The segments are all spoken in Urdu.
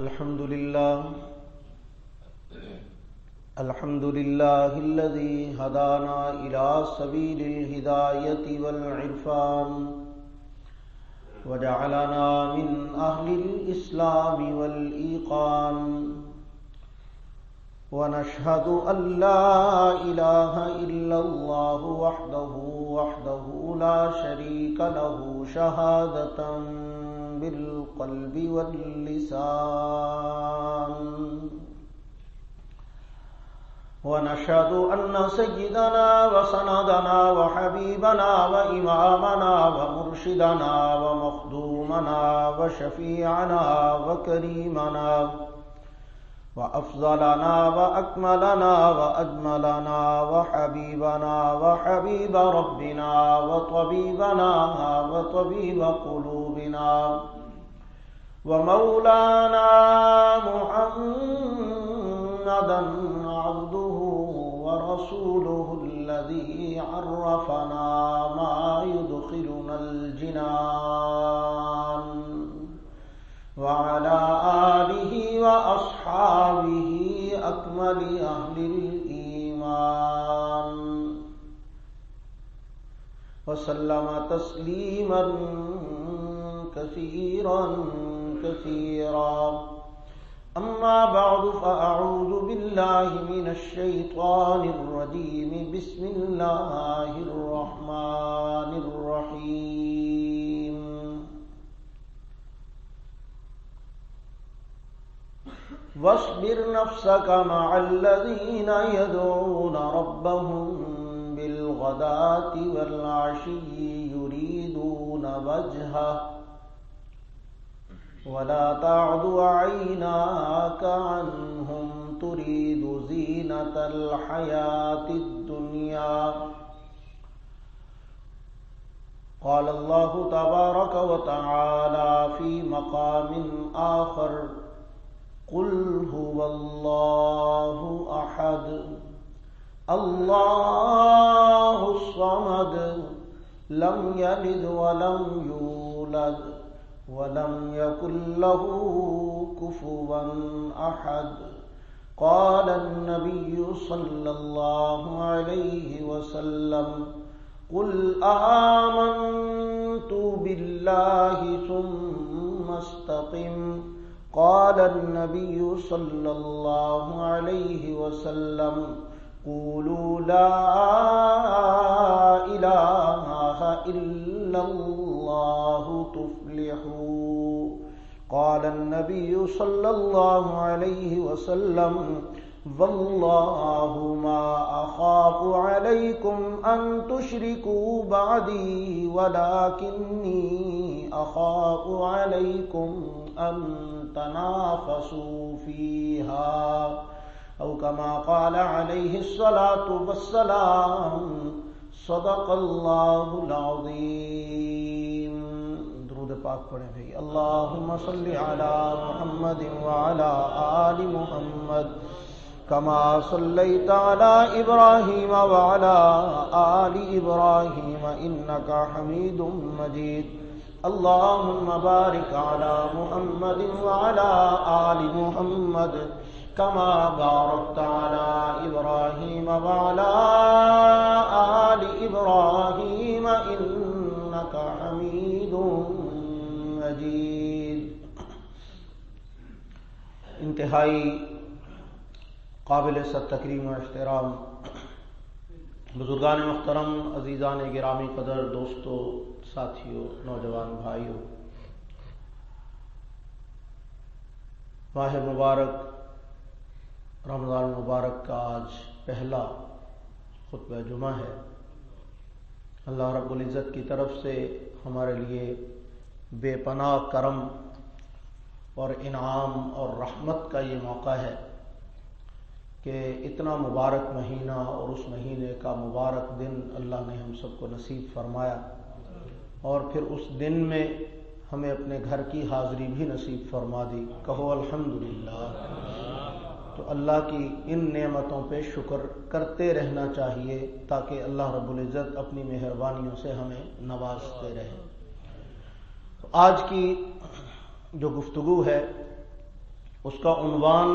الحمد لله الذي هدانا إلى سبيل الهداية والعرفان وجعلنا من أهل الإسلام والإيقان ونشهد أن لا إله إلا الله وحده لا شريك له شهادة بالقلب واللسان ونشهد أن سيدنا وسندنا وحبيبنا وإمامنا ومرشدنا ومخدومنا وشفيعنا وكريمنا وأفضلنا وأكملنا وأجملنا وحبيبنا وحبيب ربنا وطبيبنا وطبيب قلوبنا ومولانا محمدا عبده ورسوله الذي عرفنا ما يدخلنا الجنان وعلى آله وأصحابه أكمل أهل الإيمان وسلم تسليما كثيرا أما بعد فأعوذ بالله من الشيطان الرجيم بسم الله الرحمن الرحيم واصبر نفسك مع الذين يدعون ربهم بالغداة والعشي يريدون وجهه ولا تعد عيناك عنهم تريد زينة الحياة الدنيا قال الله تبارك وتعالى في مقام آخر قل هو الله أحد الله الصمد لم يلد ولم يولد ولم يكن له كفوا أحد قال النبي صلى الله عليه وسلم قل آمنت بالله ثم استقم قال النبي صلى الله عليه وسلم قولوا لا إله إلا الله تفلحوا قال النبي صلى الله عليه وسلم والله ما أخاف عليكم أن تشركوا بعدي ولكني أخاف عليكم أن تنافسوا فيها أو كما قال عليه الصلاة والسلام صدق الله العظيم. درود پاک پڑھیں بھائی. اللهم صل على محمد وعلى آل محمد كما صليت على إبراهيم وعلى آل إبراهيم إنك حميد مجيد. اللهم بارك على محمد وعلى آل محمد كما باركت على إبراهيم وعلى آل إبراهيم إنك حميد مجيد. انتہائی قابل تکریم و احترام بزرگان محترم، عزیزان گرامی قدر، دوستو، ساتھیوں، نوجوان بھائیوں، ماہ مبارک رمضان مبارک کا آج پہلا خطبہ جمعہ ہے. اللہ رب العزت کی طرف سے ہمارے لیے بے پناہ کرم اور انعام اور رحمت کا یہ موقع ہے کہ اتنا مبارک مہینہ اور اس مہینے کا مبارک دن اللہ نے ہم سب کو نصیب فرمایا، اور پھر اس دن میں ہمیں اپنے گھر کی حاضری بھی نصیب فرما دی. کہو الحمدللہ. تو اللہ کی ان نعمتوں پہ شکر کرتے رہنا چاہیے تاکہ اللہ رب العزت اپنی مہربانیوں سے ہمیں نوازتے رہے. آج کی جو گفتگو ہے اس کا عنوان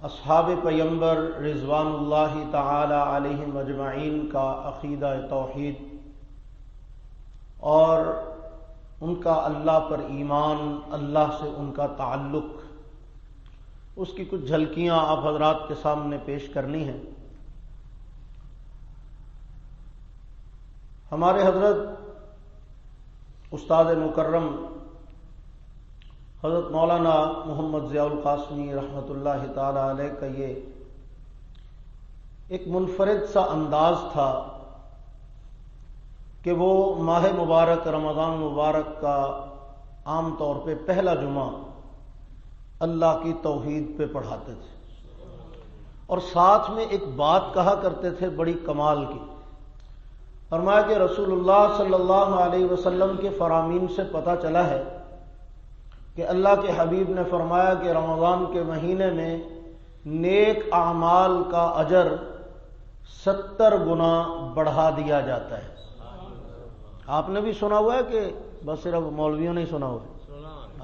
اصحاب پیغمبر رضوان اللہ تعالی علیہم اجمعین کا عقیدہ توحید اور ان کا اللہ پر ایمان، اللہ سے ان کا تعلق، اس کی کچھ جھلکیاں آپ حضرات کے سامنے پیش کرنی ہیں۔ ہمارے حضرت استاد مکرم حضرت مولانا محمد ضیاء القاسمی رحمۃ اللہ تعالی علیہ کا یہ ایک منفرد سا انداز تھا کہ وہ ماہ مبارک رمضان مبارک کا عام طور پہ پہلا جمعہ اللہ کی توحید پہ پڑھاتے تھے اور ساتھ میں ایک بات کہا کرتے تھے بڑی کمال کی۔ فرمایا کہ رسول اللہ صلی اللہ علیہ وسلم کے فرامین سے پتہ چلا ہے کہ اللہ کے حبیب نے فرمایا کہ رمضان کے مہینے میں نیک اعمال کا اجر 70 گنا بڑھا دیا جاتا ہے۔ آپ نے بھی سنا ہوا ہے کہ بس صرف مولویوں نے سنا ہوا ہے؟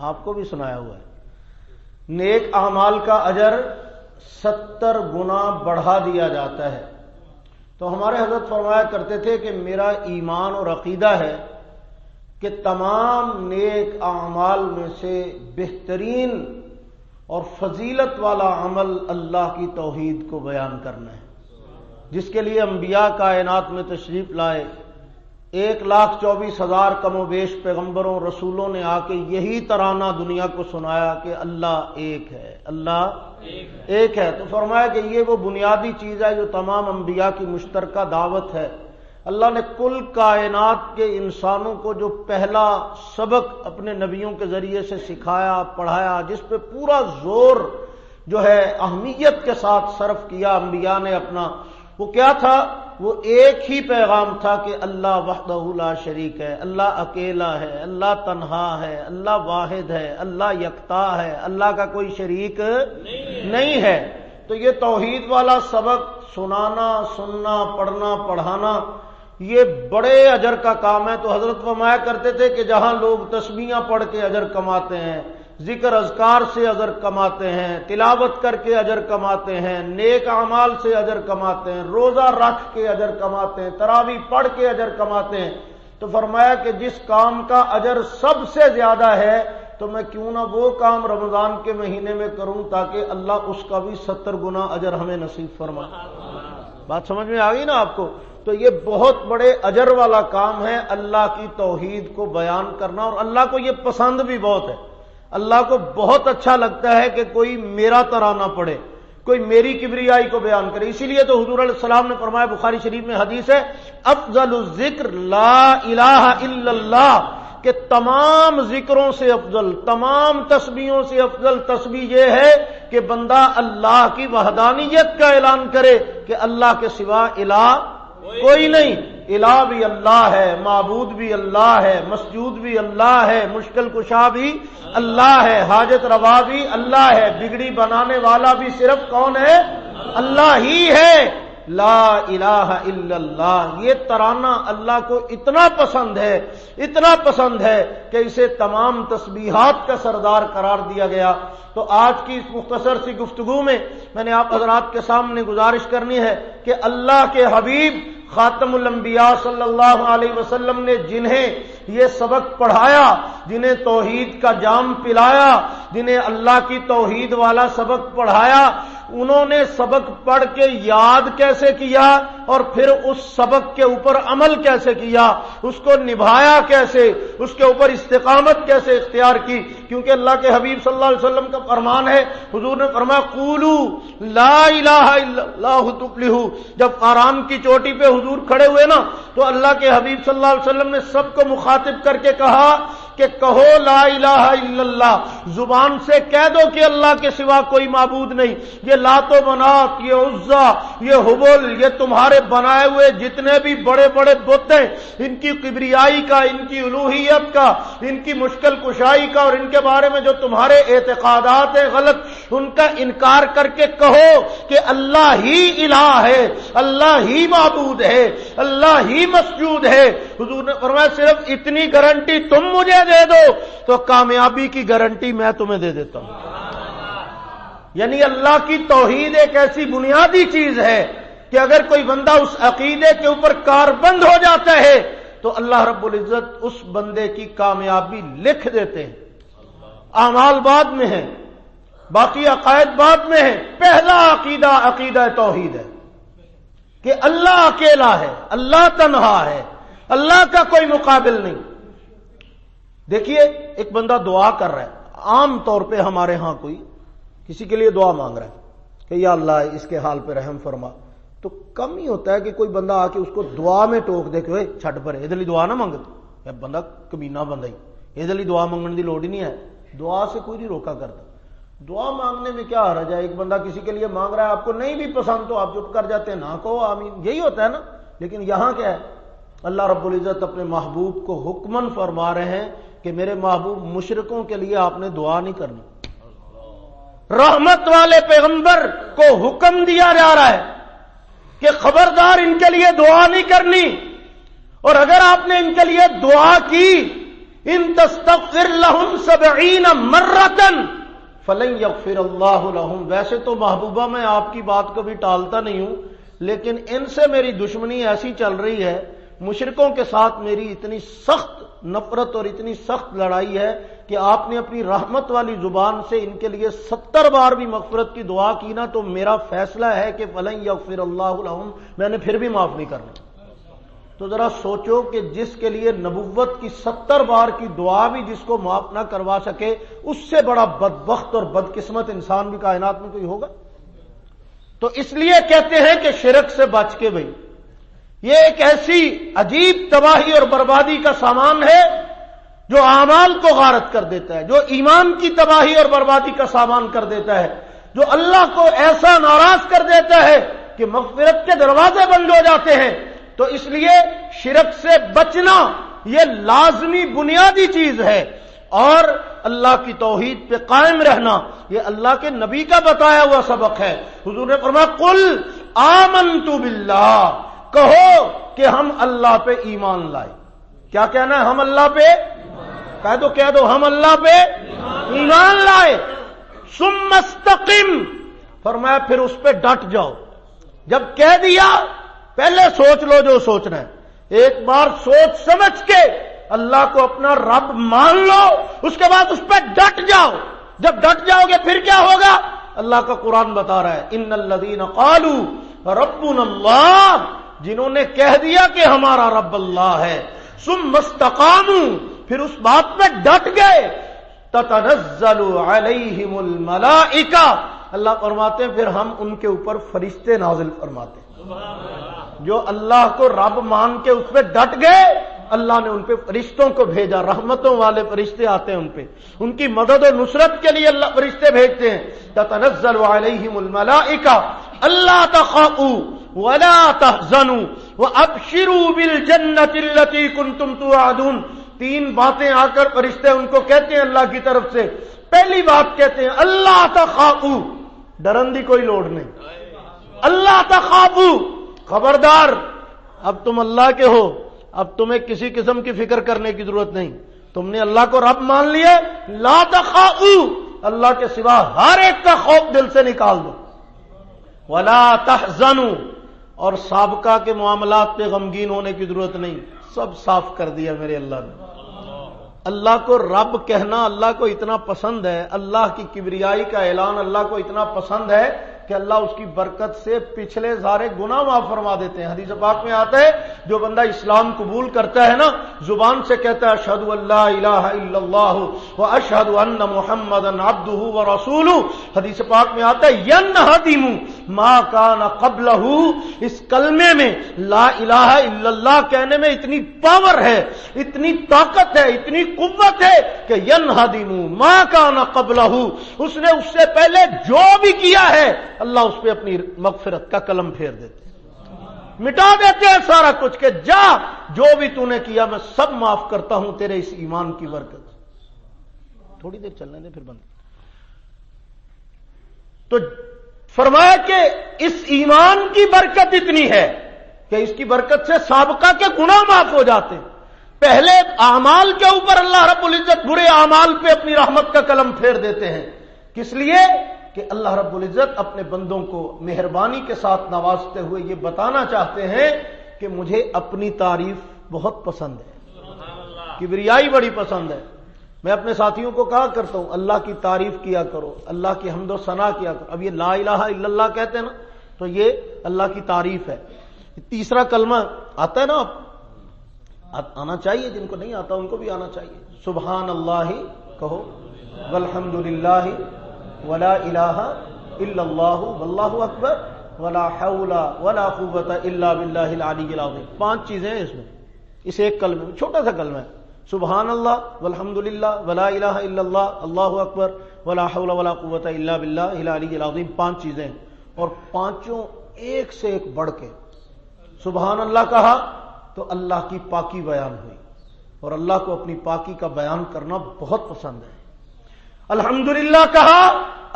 آپ کو بھی سنایا ہوا ہے۔ نیک اعمال کا اجر 70 گنا بڑھا دیا جاتا ہے۔ تو ہمارے حضرت فرمایا کرتے تھے کہ میرا ایمان اور عقیدہ ہے کہ تمام نیک اعمال میں سے بہترین اور فضیلت والا عمل اللہ کی توحید کو بیان کرنا ہے، جس کے لیے انبیاء کائنات میں تشریف لائے۔ 1,24,000 کم و بیش پیغمبروں رسولوں نے آ کے یہی ترانہ دنیا کو سنایا کہ اللہ ایک ہے، اللہ ایک ہے۔ تو فرمایا کہ یہ وہ بنیادی چیز ہے جو تمام انبیاء کی مشترکہ دعوت ہے۔ اللہ نے کل کائنات کے انسانوں کو جو پہلا سبق اپنے نبیوں کے ذریعے سے سکھایا، پڑھایا، جس پہ پورا زور جو ہے اہمیت کے ساتھ صرف کیا انبیاء نے اپنا، وہ کیا تھا؟ وہ ایک ہی پیغام تھا کہ اللہ وحدہ لا شریک ہے، اللہ اکیلا ہے، اللہ تنہا ہے، اللہ واحد ہے، اللہ یکتا ہے، اللہ کا کوئی شریک نہیں ہے۔ تو یہ توحید والا سبق سنانا، سننا، پڑھنا، پڑھانا یہ بڑے اجر کا کام ہے۔ تو حضرت فرمایا کرتے تھے کہ جہاں لوگ تسبیحاں پڑھ کے اجر کماتے ہیں، ذکر اذکار سے اجر کماتے ہیں، تلاوت کر کے اجر کماتے ہیں، نیک اعمال سے اجر کماتے ہیں، روزہ رکھ کے اجر کماتے ہیں، تراویح پڑھ کے اجر کماتے ہیں، تو فرمایا کہ جس کام کا اجر سب سے زیادہ ہے تو میں کیوں نہ وہ کام رمضان کے مہینے میں کروں تاکہ اللہ اس کا بھی 70 گنا اجر ہمیں نصیب فرمائے۔ بات سمجھ میں آ گئی نا آپ کو؟ تو یہ بہت بڑے اجر والا کام ہے اللہ کی توحید کو بیان کرنا، اور اللہ کو یہ پسند بھی بہت ہے۔ اللہ کو بہت اچھا لگتا ہے کہ کوئی میرا ترانہ پڑھے، کوئی میری کبریائی کو بیان کرے۔ اسی لیے تو حضور علیہ السلام نے فرمایا، بخاری شریف میں حدیث ہے، افضل الذکر لا الہ الا اللہ، کہ تمام ذکروں سے افضل، تمام تسبیحوں سے افضل تسبیح یہ ہے کہ بندہ اللہ کی وحدانیت کا اعلان کرے کہ اللہ کے سوا الہ کوئی نہیں، الہ بھی اللہ ہے، معبود بھی اللہ ہے، مسجود بھی اللہ ہے، مشکل کشا بھی اللہ ہے، حاجت روا بھی اللہ ہے، بگڑی بنانے والا بھی صرف کون ہے؟ اللہ ہی ہے۔ لا الہ الا اللہ، یہ ترانہ اللہ کو اتنا پسند ہے، اتنا پسند ہے کہ اسے تمام تسبیحات کا سردار قرار دیا گیا۔ تو آج کی اس مختصر سی گفتگو میں میں نے آپ حضرات کے سامنے گزارش کرنی ہے کہ اللہ کے حبیب خاتم الانبیاء صلی اللہ علیہ وسلم نے جنہیں یہ سبق پڑھایا، جنہیں توحید کا جام پلایا، جنہیں اللہ کی توحید والا سبق پڑھایا، انہوں نے سبق پڑھ کے یاد کیسے کیا اور پھر اس سبق کے اوپر عمل کیسے کیا، اس کو نبھایا کیسے، اس کے اوپر استقامت کیسے اختیار کی۔ کیونکہ اللہ کے حبیب صلی اللہ علیہ وسلم کا فرمان ہے، حضور نے فرمایا قولوا لا الہ الا اللہ تفلحوا۔ جب آرام کی چوٹی پہ حضور کھڑے ہوئے نا تو اللہ کے حبیب صلی اللہ علیہ وسلم نے سب کو مخاطب کر کے کہا کہ کہو لا الہ الا اللہ، زبان سے کہہ دو کہ اللہ کے سوا کوئی معبود نہیں۔ یہ لات و منات، یہ عزا، یہ حبل، یہ تمہارے بنائے ہوئے جتنے بھی بڑے بڑے بت ہیں، ان کی کبریائی کا، ان کی الوہیت کا، ان کی مشکل کشائی کا، اور ان کے بارے میں جو تمہارے اعتقادات ہیں غلط، ان کا انکار کر کے کہو کہ اللہ ہی الہ ہے، اللہ ہی معبود ہے، اللہ ہی مسجود ہے۔ حضور نے فرمایا صرف اتنی گارنٹی تم مجھے مجھے دے دو تو کامیابی کی گارنٹی میں تمہیں دے دیتا ہوں۔ یعنی اللہ کی توحید ایک ایسی بنیادی چیز ہے کہ اگر کوئی بندہ اس عقیدے کے اوپر کاربند ہو جاتا ہے تو اللہ رب العزت اس بندے کی کامیابی لکھ دیتے ہیں۔ اعمال بعد میں ہیں، باقی عقائد بعد میں ہیں، پہلا عقیدہ عقیدہ توحید ہے کہ اللہ اکیلا ہے، اللہ تنہا ہے، اللہ کا کوئی مقابل نہیں۔ دیکھیے ایک بندہ دعا کر رہا ہے، عام طور پہ ہمارے ہاں کوئی کسی کے لیے دعا مانگ رہا ہے کہ یا اللہ اس کے حال پہ رحم فرما، تو کم ہی ہوتا ہے کہ کوئی بندہ آ کے اس کو دعا میں ٹوک دے کہ چھٹ پر ادھر دعا نہ مانگ، بندہ کمینہ بندہ ہی ادھر دعا مانگنے کی لوڑ ہی نہیں ہے، دعا سے کوئی نہیں روکا کرتا۔ دعا مانگنے میں کیا حرج ہے؟ ایک بندہ کسی کے لیے مانگ رہا ہے، آپ کو نہیں بھی پسند تو آپ چپ کر جاتے ہیں، نہ کہو آمین، یہی ہوتا ہے نا۔ لیکن یہاں کیا ہے؟ اللہ رب العزت اپنے محبوب کو حکمن فرما رہے ہیں کہ میرے محبوب مشرکوں کے لیے آپ نے دعا نہیں کرنی۔ رحمت والے پیغمبر کو حکم دیا جا رہا ہے کہ خبردار ان کے لیے دعا نہیں کرنی، اور اگر آپ نے ان کے لیے دعا کی، ان تستغفر لهم 70 مرۃ فلن یغفر اللہ لهم، ویسے تو محبوبہ میں آپ کی بات کبھی ٹالتا نہیں ہوں، لیکن ان سے میری دشمنی ایسی چل رہی ہے، مشرکوں کے ساتھ میری اتنی سخت نفرت اور اتنی سخت لڑائی ہے کہ آپ نے اپنی رحمت والی زبان سے ان کے لیے 70 بار بھی مغفرت کی دعا کی نا، تو میرا فیصلہ ہے کہ فلن یغفر اللہ لهم، میں نے پھر بھی معاف نہیں کرنا۔ تو ذرا سوچو کہ جس کے لیے نبوت کی 70 بار کی دعا بھی جس کو معاف نہ کروا سکے، اس سے بڑا بدبخت اور بدقسمت انسان بھی کائنات میں کوئی ہوگا؟ تو اس لیے کہتے ہیں کہ شرک سے بچ کے بھئی، یہ ایک ایسی عجیب تباہی اور بربادی کا سامان ہے جو اعمال کو غارت کر دیتا ہے، جو ایمان کی تباہی اور بربادی کا سامان کر دیتا ہے، جو اللہ کو ایسا ناراض کر دیتا ہے کہ مغفرت کے دروازے بند ہو جاتے ہیں۔ تو اس لیے شرک سے بچنا یہ لازمی بنیادی چیز ہے، اور اللہ کی توحید پہ قائم رہنا یہ اللہ کے نبی کا بتایا ہوا سبق ہے۔ حضور نے فرمایا قل آمنت باللہ، کہو کہ ہم اللہ پہ ایمان لائے۔ کیا کہنا ہے؟ ہم اللہ پہ کہہ دو ہم اللہ پہ ایمان لائے۔ ثم استقم، فرمایا پھر اس پہ ڈٹ جاؤ۔ جب کہہ دیا پہلے سوچ لو جو سوچنا ہے، ایک بار سوچ سمجھ کے اللہ کو اپنا رب مان لو، اس کے بعد اس پہ ڈٹ جاؤ۔ جب ڈٹ جاؤ گے پھر کیا ہوگا؟ اللہ کا قرآن بتا رہا ہے ان الذین قالوا ربنا اللہ، جنہوں نے کہہ دیا کہ ہمارا رب اللہ ہے، ثم استقاموا، پھر اس بات پہ ڈٹ گئے، تتنزل علیہم الملائکہ، اللہ فرماتے ہیں پھر ہم ان کے اوپر فرشتے نازل فرماتے ہیں۔ جو اللہ کو رب مان کے اس پہ ڈٹ گئے، اللہ نے ان پہ فرشتوں کو بھیجا، رحمتوں والے فرشتے آتے ہیں ان پہ، ان کی مدد و نصرت کے لیے اللہ فرشتے بھیجتے ہیں۔ تتنزل علیہم الملائکہ الا تخافوا ولا تحزنوا وابشروا بالجنۃ التي كنتم توعدون۔ 3 باتیں آ کر فرشتے ان کو کہتے ہیں اللہ کی طرف سے۔ پہلی بات کہتے ہیں اللہ تخافوا، ڈرن دی کوئی لوڑ نہیں، اللہ تخافوا، خبردار اب تم اللہ کے ہو، اب تمہیں کسی قسم کی فکر کرنے کی ضرورت نہیں، تم نے اللہ کو رب مان لیا، لا تخافوا، اللہ کے سوا ہر ایک کا خوف دل سے نکال دو، ولا تحزنوا، اور سابقہ کے معاملات پہ غمگین ہونے کی ضرورت نہیں، سب صاف کر دیا میرے اللہ نے۔ اللہ کو رب کہنا اللہ کو اتنا پسند ہے، اللہ کی کبریائی کا اعلان اللہ کو اتنا پسند ہے کہ اللہ اس کی برکت سے پچھلے سارے گناہ معاف فرما دیتے ہیں۔ حدیث پاک میں آتا ہے جو بندہ اسلام قبول کرتا ہے نا، زبان سے کہتا ہے اشہد ان لا الہ الا اللہ واشہد ان محمدا عبدہ ورسولہ، حدیث پاک میں آتا ہے ینہدم ما کان قبلہ، اس کلمے میں لا الہ الا اللہ کہنے میں اتنی پاور ہے، اتنی طاقت ہے، اتنی قوت ہے کہ ینہدم ما کان قبلہ، اس نے اس سے پہلے جو بھی کیا ہے اللہ اس پہ اپنی مغفرت کا قلم پھیر دیتے، مٹا دیتے ہیں سارا کچھ، کہ جا جو بھی تو نے کیا میں سب معاف کرتا ہوں تیرے اس ایمان کی برکت۔ تھوڑی دیر چلنے دیں پھر بند۔ تو فرمایا کہ اس ایمان کی برکت اتنی ہے کہ اس کی برکت سے سابقہ کے گناہ معاف ہو جاتے ہیں۔ پہلے اعمال کے اوپر اللہ رب العزت برے اعمال پہ اپنی رحمت کا قلم پھیر دیتے ہیں. کس لیے؟ کہ اللہ رب العزت اپنے بندوں کو مہربانی کے ساتھ نوازتے ہوئے یہ بتانا چاہتے ہیں کہ مجھے اپنی تعریف بہت پسند ہے، کبریائی بڑی پسند ہے. میں اپنے ساتھیوں کو کہا کرتا ہوں اللہ کی تعریف کیا کرو، اللہ کی حمد و ثنا کیا کرو. اب یہ لا الہ الا اللہ کہتے ہیں نا، تو یہ اللہ کی تعریف ہے. تیسرا کلمہ آتا ہے نا، آنا چاہیے، جن کو نہیں آتا ان کو بھی آنا چاہیے. سبحان اللہ کہو، والحمد للہ، ولا الہ الا اللہ، واللہ اکبر، ولا حول ولا قوت الا باللہ العلی العظیم. 5 چیزیں ہیں اس میں، اس ایک کلمے میں، چھوٹا سا کلمہ ہے. سبحان اللہ، والحمد للہ، ولا الہ الا اللہ، اللہ اکبر، ولا حول ولا قوت الا باللہ العلی العظیم. 5 چیزیں ہیں، اور پانچوں ایک سے ایک بڑھ کے. سبحان اللہ کہا تو اللہ کی پاکی بیان ہوئی، اور اللہ کو اپنی پاکی کا بیان کرنا بہت پسند ہے. الحمدللہ کہا،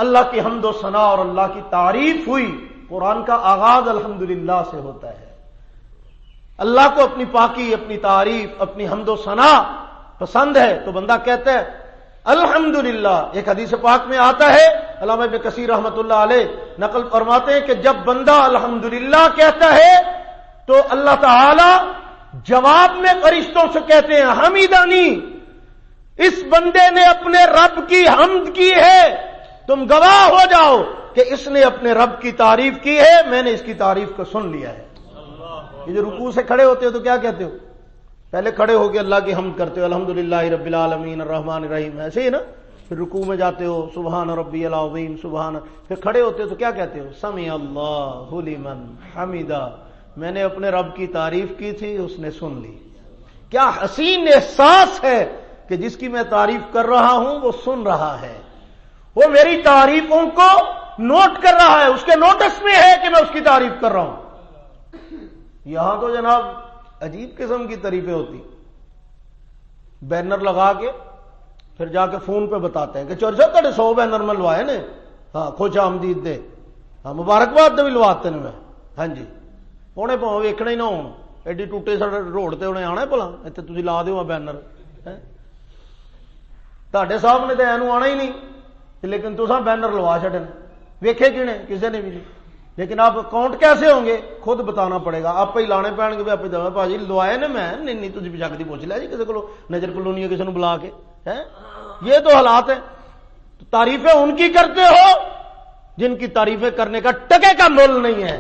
اللہ کی حمد و ثنا اور اللہ کی تعریف ہوئی. قرآن کا آغاز الحمدللہ سے ہوتا ہے. اللہ کو اپنی پاکی، اپنی تعریف، اپنی حمد و ثنا پسند ہے تو بندہ کہتا ہے الحمدللہ. ایک حدیث پاک میں آتا ہے، علامہ ابن کثیر رحمۃ اللہ علیہ نقل فرماتے ہیں کہ جب بندہ الحمدللہ کہتا ہے تو اللہ تعالی جواب میں فرشتوں سے کہتے ہیں حمیدانی، اس بندے نے اپنے رب کی حمد کی ہے، تم گواہ ہو جاؤ کہ اس نے اپنے رب کی تعریف کی ہے، میں نے اس کی تعریف کو سن لیا ہے. یہ جو رکوع سے کھڑے ہوتے ہو تو کیا کہتے ہو؟ پہلے کھڑے ہو کے اللہ کی حمد کرتے ہو، الحمدللہ رب العالمین الرحمن الرحیم، ایسے ہی نا. پھر رکوع میں جاتے ہو سبحان ربی العظیم سبحان. پھر کھڑے ہوتے ہو تو کیا کہتے ہو؟ سمع اللہ لمن حمدہ، میں نے اپنے رب کی تعریف کی تھی، اس نے سن لی. کیا حسین احساس ہے کہ جس کی میں تعریف کر رہا ہوں وہ سن رہا ہے، وہ میری تعریفوں کو نوٹ کر رہا ہے، اس کے نوٹس میں ہے کہ میں اس کی تعریف کر رہا ہوں. یہاں تو جناب عجیب قسم کی تعریفیں ہوتی، بینر لگا کے پھر جا کے فون پہ بتاتے ہیں کہ چور صاحب تھوڑے 100 بینر ملوائے نے، ہاں خوش آمدید دے، ہاں مبارکباد دے بھی لواتے نے میں، ہاں جی ہونے پاؤ ویکھنا ہی نہ ہو، ایڈی ٹوٹے سڑے روڈ تے انہیں آنا بھلا اتنے تھی لا دیو بینر. تھوڑے صاحب نے تو اینو آنا ہی نہیں، لیکن تصا بینر لوا چڑے، ویکھے کینے؟ کسی نے بھی نہیں. لیکن آپ اکاؤنٹ کیسے ہوں گے خود بتانا پڑے گا، آپ ہی لانے پڑیں گے. آپ دوا پاجی لوائے نے میں نہیں، تھی بھی جگ دی پوچھ لیا جی کسی کو نظر کلونی ہے کسی نے بلا کے. یہ تو حالات ہیں. تعریفیں ان کی کرتے ہو جن کی تعریفیں کرنے کا ٹکے کا مول نہیں ہے.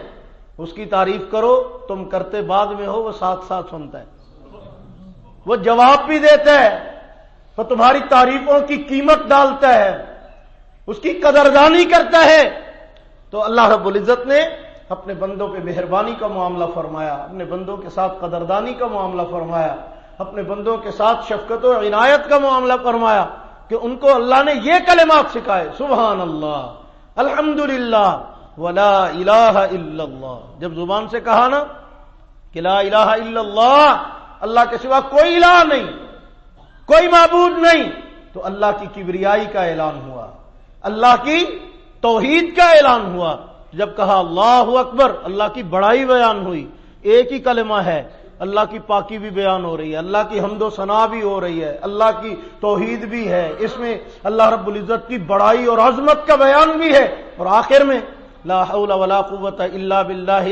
اس کی تعریف کرو، تم کرتے بعد میں ہو، وہ ساتھ ساتھ سنتا ہے، وہ جواب بھی دیتا ہے، وہ تمہاری تعریفوں کی قیمت ڈالتا ہے، اس کی قدردانی کرتا ہے. تو اللہ رب العزت نے اپنے بندوں پہ مہربانی کا معاملہ فرمایا، اپنے بندوں کے ساتھ قدردانی کا معاملہ فرمایا، اپنے بندوں کے ساتھ شفقت و عنایت کا معاملہ فرمایا کہ ان کو اللہ نے یہ کلمات سکھائے، سبحان اللہ، الحمدللہ، ولا الہ الا اللہ. جب زبان سے کہا نا کہ لا الہ الا اللہ، اللہ کے سوا کوئی الہ نہیں، کوئی معبود نہیں، تو اللہ کی کبریائی کا اعلان ہوا، اللہ کی توحید کا اعلان ہوا. جب کہا اللہ اکبر، اللہ کی بڑائی بیان ہوئی. ایک ہی کلمہ ہے، اللہ کی پاکی بھی بیان ہو رہی ہے، اللہ کی حمد و ثنا بھی ہو رہی ہے، اللہ کی توحید بھی ہے، اس میں اللہ رب العزت کی بڑائی اور عظمت کا بیان بھی ہے، اور آخر میں لا حول ولا قوت الا باللہ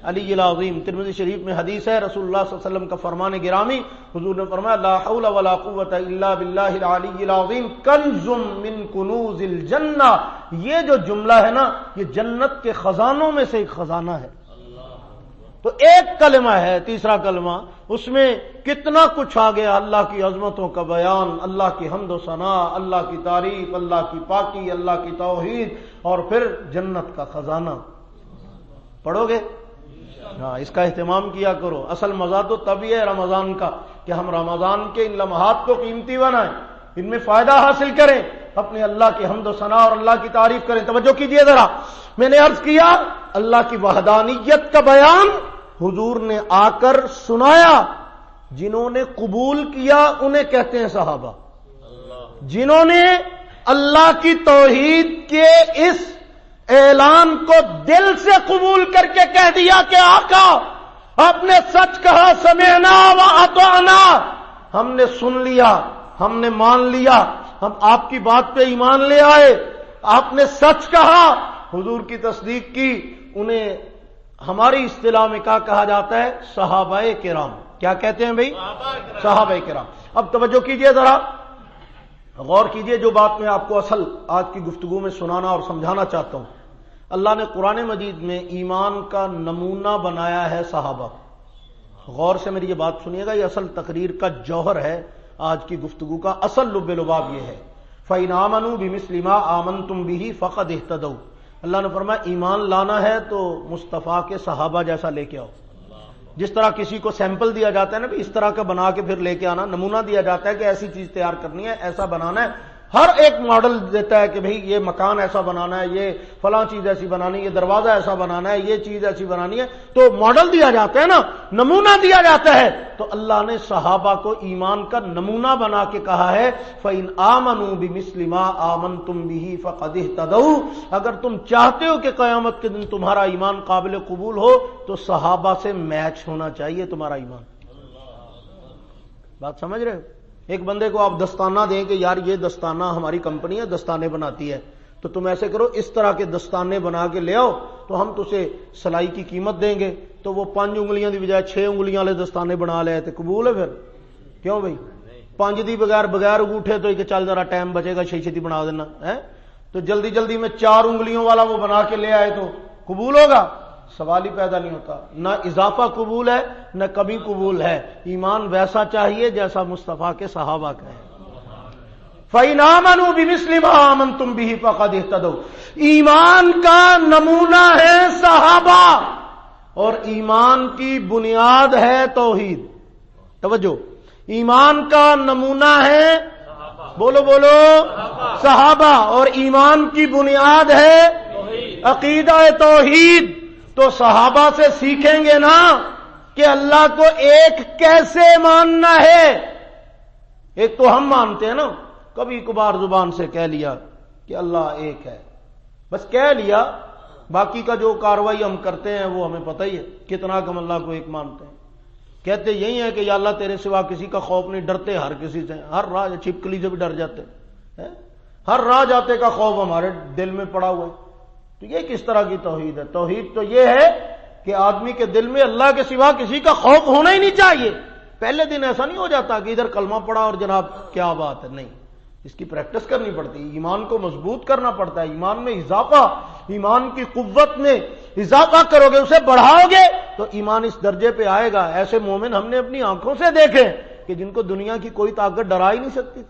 العلی العظیم. ترمذی شریف میں حدیث ہے، رسول اللہ صلی اللہ علیہ وسلم کا فرمان گرامی، حضور نے فرمایا لا حول ولا قوت الا باللہ العلی العظیم کنز من کنوز الجنہ. یہ جو جملہ ہے نا، یہ جنت کے خزانوں میں سے ایک خزانہ ہے. تو ایک کلمہ ہے، تیسرا کلمہ، اس میں کتنا کچھ آ گیا، اللہ کی عظمتوں کا بیان، اللہ کی حمد و ثنا، اللہ کی تعریف، اللہ کی پاکی، اللہ کی توحید، اور پھر جنت کا خزانہ. پڑھو گے؟ ہاں، اس کا اہتمام کیا کرو. اصل مزہ تو تبھی ہے رمضان کا کہ ہم رمضان کے ان لمحات کو قیمتی بنائیں، ان میں فائدہ حاصل کریں، اپنے اللہ کی حمد و ثنا اور اللہ کی تعریف کریں. توجہ کیجئے ذرا، میں نے عرض کیا اللہ کی وحدانیت کا بیان حضور نے آ کر سنایا. جنہوں نے قبول کیا انہیں کہتے ہیں صحابہ. جنہوں نے اللہ کی توحید کے اس اعلان کو دل سے قبول کر کے کہہ دیا کہ آقا آپ نے سچ کہا، سمعنا و اطعنا، ہم نے سن لیا، ہم نے مان لیا، ہم آپ کی بات پہ ایمان لے آئے، آپ نے سچ کہا، حضور کی تصدیق کی، انہیں ہماری اصطلاح میں کیا کہا جاتا ہے؟ صحابہ کرام۔ کیا کہتے ہیں بھائی؟ صحابہ کرام۔ اب توجہ کیجئے، ذرا غور کیجئے، جو بات میں آپ کو اصل آج کی گفتگو میں سنانا اور سمجھانا چاہتا ہوں۔ اللہ نے قرآن مجید میں ایمان کا نمونہ بنایا ہے صحابہ۔ غور سے میری یہ بات سنیے گا، یہ اصل تقریر کا جوہر ہے، آج کی گفتگو کا اصل لب لباب یہ ہے۔ فَإِنْ آمَنُوا بِمِثْلِ مَا آمَنْتُمْ بِهِ فَقَدِ اهْتَدَوْا۔ اللہ نے فرمایا ایمان لانا ہے تو مصطفیٰ کے صحابہ جیسا لے کے آؤ۔ جس طرح کسی کو سیمپل دیا جاتا ہے نا، اس طرح کا بنا کے پھر لے کے آنا، نمونہ دیا جاتا ہے کہ ایسی چیز تیار کرنی ہے، ایسا بنانا ہے، ہر ایک ماڈل دیتا ہے کہ بھئی یہ مکان ایسا بنانا ہے، یہ فلاں چیز ایسی بنانی ہے، یہ دروازہ ایسا بنانا ہے، یہ چیز ایسی بنانی ہے، تو ماڈل دیا جاتا ہے نا، نمونہ دیا جاتا ہے۔ تو اللہ نے صحابہ کو ایمان کا نمونہ بنا کے کہا ہے فَإِنْ آمَنُوا بِمِثْلِ مَا آمَنْتُمْ بِهِ فَقَدِ اهْتَدَوْا۔ اگر تم چاہتے ہو کہ قیامت کے دن تمہارا ایمان قابل قبول ہو تو صحابہ سے میچ ہونا چاہیے تمہارا ایمان۔ بات سمجھ رہے ہو؟ ایک بندے کو آپ دستانہ دیں کہ یار یہ دستانہ ہماری کمپنی ہے، دستانے بناتی ہے، تو تم ایسے کرو اس طرح کے دستانے بنا کے لے آؤ تو ہم تجھے سلائی کی قیمت دیں گے، تو وہ 5 انگلیاں دی بجائے 6 انگلیاں والے دستانے بنا لے تو قبول ہے؟ پھر کیوں بھائی؟ 5 دی بغیر انگوٹھے تو کہ چل ذرا ٹائم بچے گا، چھتی بنا دینا ہے، تو جلدی جلدی میں 4 انگلیوں والا وہ بنا کے لے آئے تو قبول ہوگا؟ سوال ہی پیدا نہیں ہوتا۔ نہ اضافہ قبول ہے نہ کمی قبول ہے، ایمان ویسا چاہیے جیسا مصطفیٰ کے صحابہ کا ہے۔ فَإِنْ آمَنُوا بِمِثْلِ مَا آمَنْتُمْ بِهِ فَقَدِ اهْتَدَوْا۔ ایمان کا نمونہ ہے صحابہ، اور ایمان کی بنیاد ہے توحید۔ توجہ، ایمان کا نمونہ ہے، بولو بولو، صحابہ، اور ایمان کی بنیاد ہے عقیدہ توحید۔ تو صحابہ سے سیکھیں گے نا کہ اللہ کو ایک کیسے ماننا ہے۔ ایک تو ہم مانتے ہیں نا، کبھی کبھار زبان سے کہہ لیا کہ اللہ ایک ہے، بس کہہ لیا، باقی کا جو کاروائی ہم کرتے ہیں وہ ہمیں پتہ ہی ہے، کتنا کم اللہ کو ایک مانتے ہیں۔ کہتے یہی ہے کہ یا اللہ تیرے سوا کسی کا خوف نہیں، ڈرتے ہر کسی سے، ہر راہ چھپکلی سے بھی ڈر جاتے ہیں، ہر راہ جاتے کا خوف ہمارے دل میں پڑا ہوا ہے۔ تو یہ کس طرح کی توحید ہے؟ توحید تو یہ ہے کہ آدمی کے دل میں اللہ کے سوا کسی کا خوف ہونا ہی نہیں چاہیے۔ پہلے دن ایسا نہیں ہو جاتا کہ ادھر کلمہ پڑا اور جناب کیا بات ہے، نہیں، اس کی پریکٹس کرنی پڑتی ہے، ایمان کو مضبوط کرنا پڑتا ہے، ایمان میں اضافہ، ایمان کی قوت میں اضافہ کرو گے، اسے بڑھاؤ گے تو ایمان اس درجے پہ آئے گا۔ ایسے مومن ہم نے اپنی آنکھوں سے دیکھے کہ جن کو دنیا کی کوئی طاقت ڈرا ہی نہیں سکتی،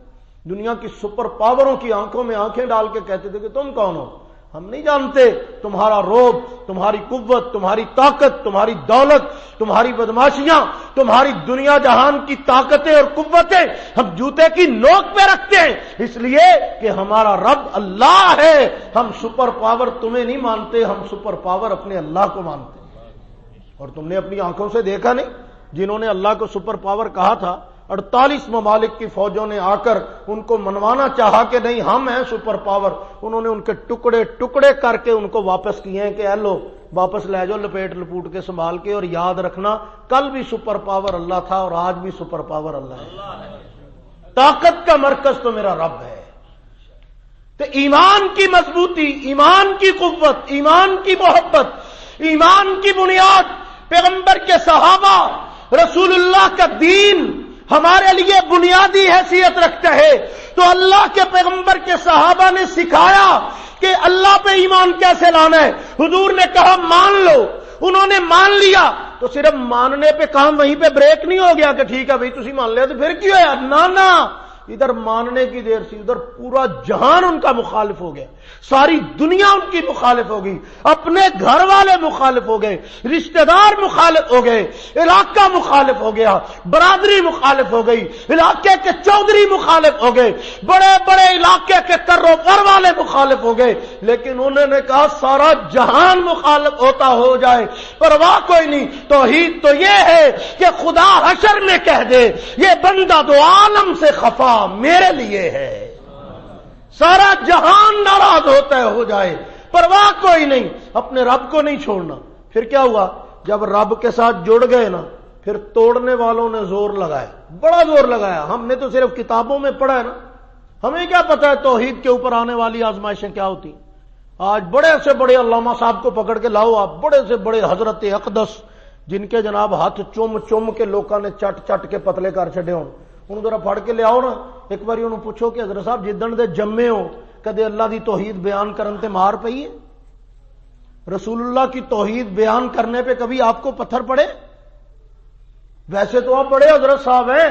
دنیا کی سپر پاوروں کی آنکھوں میں آنکھیں ڈال کے کہتے تھے کہ تم کون ہو، ہم نہیں جانتے تمہارا روب، تمہاری قوت، تمہاری طاقت، تمہاری دولت، تمہاری بدماشیاں، تمہاری دنیا جہان کی طاقتیں اور قوتیں ہم جوتے کی نوک پہ رکھتے ہیں، اس لیے کہ ہمارا رب اللہ ہے۔ ہم سپر پاور تمہیں نہیں مانتے، ہم سپر پاور اپنے اللہ کو مانتے ہیں۔ اور تم نے اپنی آنکھوں سے دیکھا نہیں، جنہوں نے اللہ کو سپر پاور کہا تھا، 48 ممالک کی فوجوں نے آ کر ان کو منوانا چاہا کہ نہیں ہم ہیں سپر پاور، انہوں نے ان کے ٹکڑے ٹکڑے کر کے ان کو واپس کیے ہیں کہ لو واپس لے جاؤ لپیٹ لپوٹ کے سنبھال کے، اور یاد رکھنا کل بھی سپر پاور اللہ تھا اور آج بھی سپر پاور اللہ ہے۔ طاقت کا مرکز تو میرا رب ہے۔ تو ایمان کی مضبوطی، ایمان کی قوت، ایمان کی محبت، ایمان کی بنیاد پیغمبر کے صحابہ، رسول اللہ کا دین ہمارے لیے بنیادی حیثیت رکھتا ہے۔ تو اللہ کے پیغمبر کے صحابہ نے سکھایا کہ اللہ پہ ایمان کیسے لانا ہے۔ حضور نے کہا مان لو، انہوں نے مان لیا، تو صرف ماننے پہ کام وہیں پہ بریک نہیں ہو گیا کہ ٹھیک ہے بھائی تسی مان لیا تو پھر کیوں ہے، نہ ادھر ماننے کی دیر سی ادھر پورا جہان ان کا مخالف ہو گیا، ساری دنیا ان کی مخالف ہو گئی، اپنے گھر والے مخالف ہو گئے، رشتہ دار مخالف ہو گئے، علاقہ مخالف ہو گیا، برادری مخالف ہو گئی، علاقے کے چودھری مخالف ہو گئے، بڑے بڑے علاقے کے کروپر والے مخالف ہو گئے، لیکن انہوں نے کہا سارا جہان مخالف ہوتا ہو جائے پرواہ کوئی نہیں، توحید تو یہ ہے کہ خدا حشر میں کہہ دے یہ بندہ دو عالم سے خفا میرے لیے ہے، سارا جہان ناراض ہوتا ہے ہو جائے پرواہ کوئی نہیں، اپنے رب کو نہیں چھوڑنا۔ پھر کیا ہوا؟ جب رب کے ساتھ جڑ گئے نا، پھر توڑنے والوں نے زور لگائے، بڑا زور لگایا. ہم نے تو صرف کتابوں میں پڑھا ہے نا, ہمیں کیا پتا ہے توحید کے اوپر آنے والی آزمائشیں کیا ہوتی ہیں. آج بڑے سے بڑے علامہ صاحب کو پکڑ کے لاؤ آپ, بڑے سے بڑے حضرت اقدس جن کے جناب ہاتھ چوم چوم کے لوکاں نے چٹ چٹ کے پتلے کر چھڈے ہون, انہوں ذرا پھڑ کے لے آؤ نا. ایک باری انہوں پوچھو کہ حضرت صاحب جدن دے جمے ہو کدے اللہ دی توحید بیان کرن تے مار پئی ہے؟ رسول اللہ کی توحید بیان کرنے پہ کبھی آپ کو پتھر پڑے؟ ویسے تو آپ بڑے حضرت صاحب ہیں,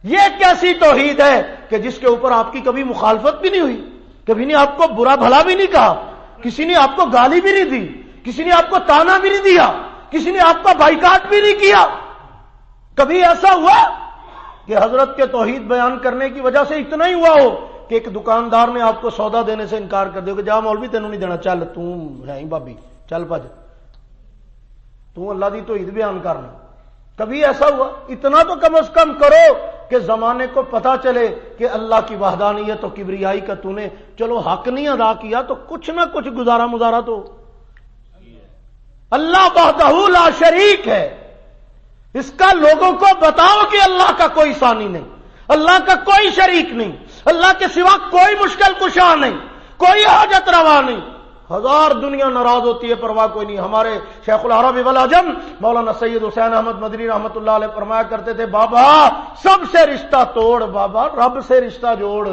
یہ کیسی توحید ہے کہ جس کے اوپر آپ کی کبھی مخالفت بھی نہیں ہوئی, کبھی نے آپ کو برا بھلا بھی نہیں کہا, کسی نے آپ کو گالی بھی نہیں دی, کسی نے آپ کو تانا بھی نہیں دیا, کسی نے آپ کا بائیکاٹ بھی نہیں کیا. کبھی ایسا ہوا کہ حضرت کے توحید بیان کرنے کی وجہ سے اتنا ہی ہوا ہو کہ ایک دکاندار نے آپ کو سودا دینے سے انکار کر دیا کہ جا مولوی تینوں نہیں دینا, چل تم ہے ہی بابی, چل بھج, تو اللہ دی توحید بیان کرنا. کبھی ایسا ہوا؟ اتنا تو کم از کم کرو کہ زمانے کو پتا چلے کہ اللہ کی وحدانیت و کبریائی کا تو نے چلو حق نہیں ادا کیا تو کچھ نہ کچھ گزارا مزارا تو. اللہ وحدہ لا شریک ہے, اس کا لوگوں کو بتاؤ کہ اللہ کا کوئی ثانی نہیں, اللہ کا کوئی شریک نہیں, اللہ کے سوا کوئی مشکل کشا نہیں, کوئی حاجت روا نہیں. ہزار دنیا ناراض ہوتی ہے, پرواہ کوئی نہیں. ہمارے شیخ العرب والعجم مولانا سید حسین احمد مدنی رحمت اللہ علیہ فرمایا کرتے تھے, بابا سب سے رشتہ توڑ, بابا رب سے رشتہ جوڑ.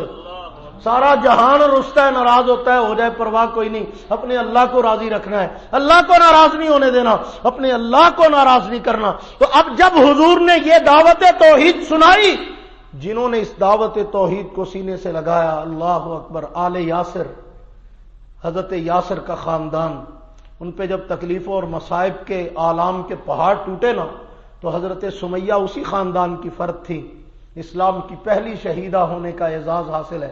سارا جہان رشتہ ہے, ناراض ہوتا ہے, ہو جائے پرواہ کوئی نہیں. اپنے اللہ کو راضی رکھنا ہے, اللہ کو ناراض نہیں ہونے دینا, اپنے اللہ کو ناراض نہیں کرنا. تو اب جب حضور نے یہ دعوت توحید سنائی, جنہوں نے اس دعوت توحید کو سینے سے لگایا, اللہ اکبر, آل یاسر, حضرت یاسر کا خاندان, ان پہ جب تکلیفوں اور مصائب کے آلام کے پہاڑ ٹوٹے نا, تو حضرت سمیہ اسی خاندان کی فرد تھی. اسلام کی پہلی شہیدہ ہونے کا اعزاز حاصل ہے.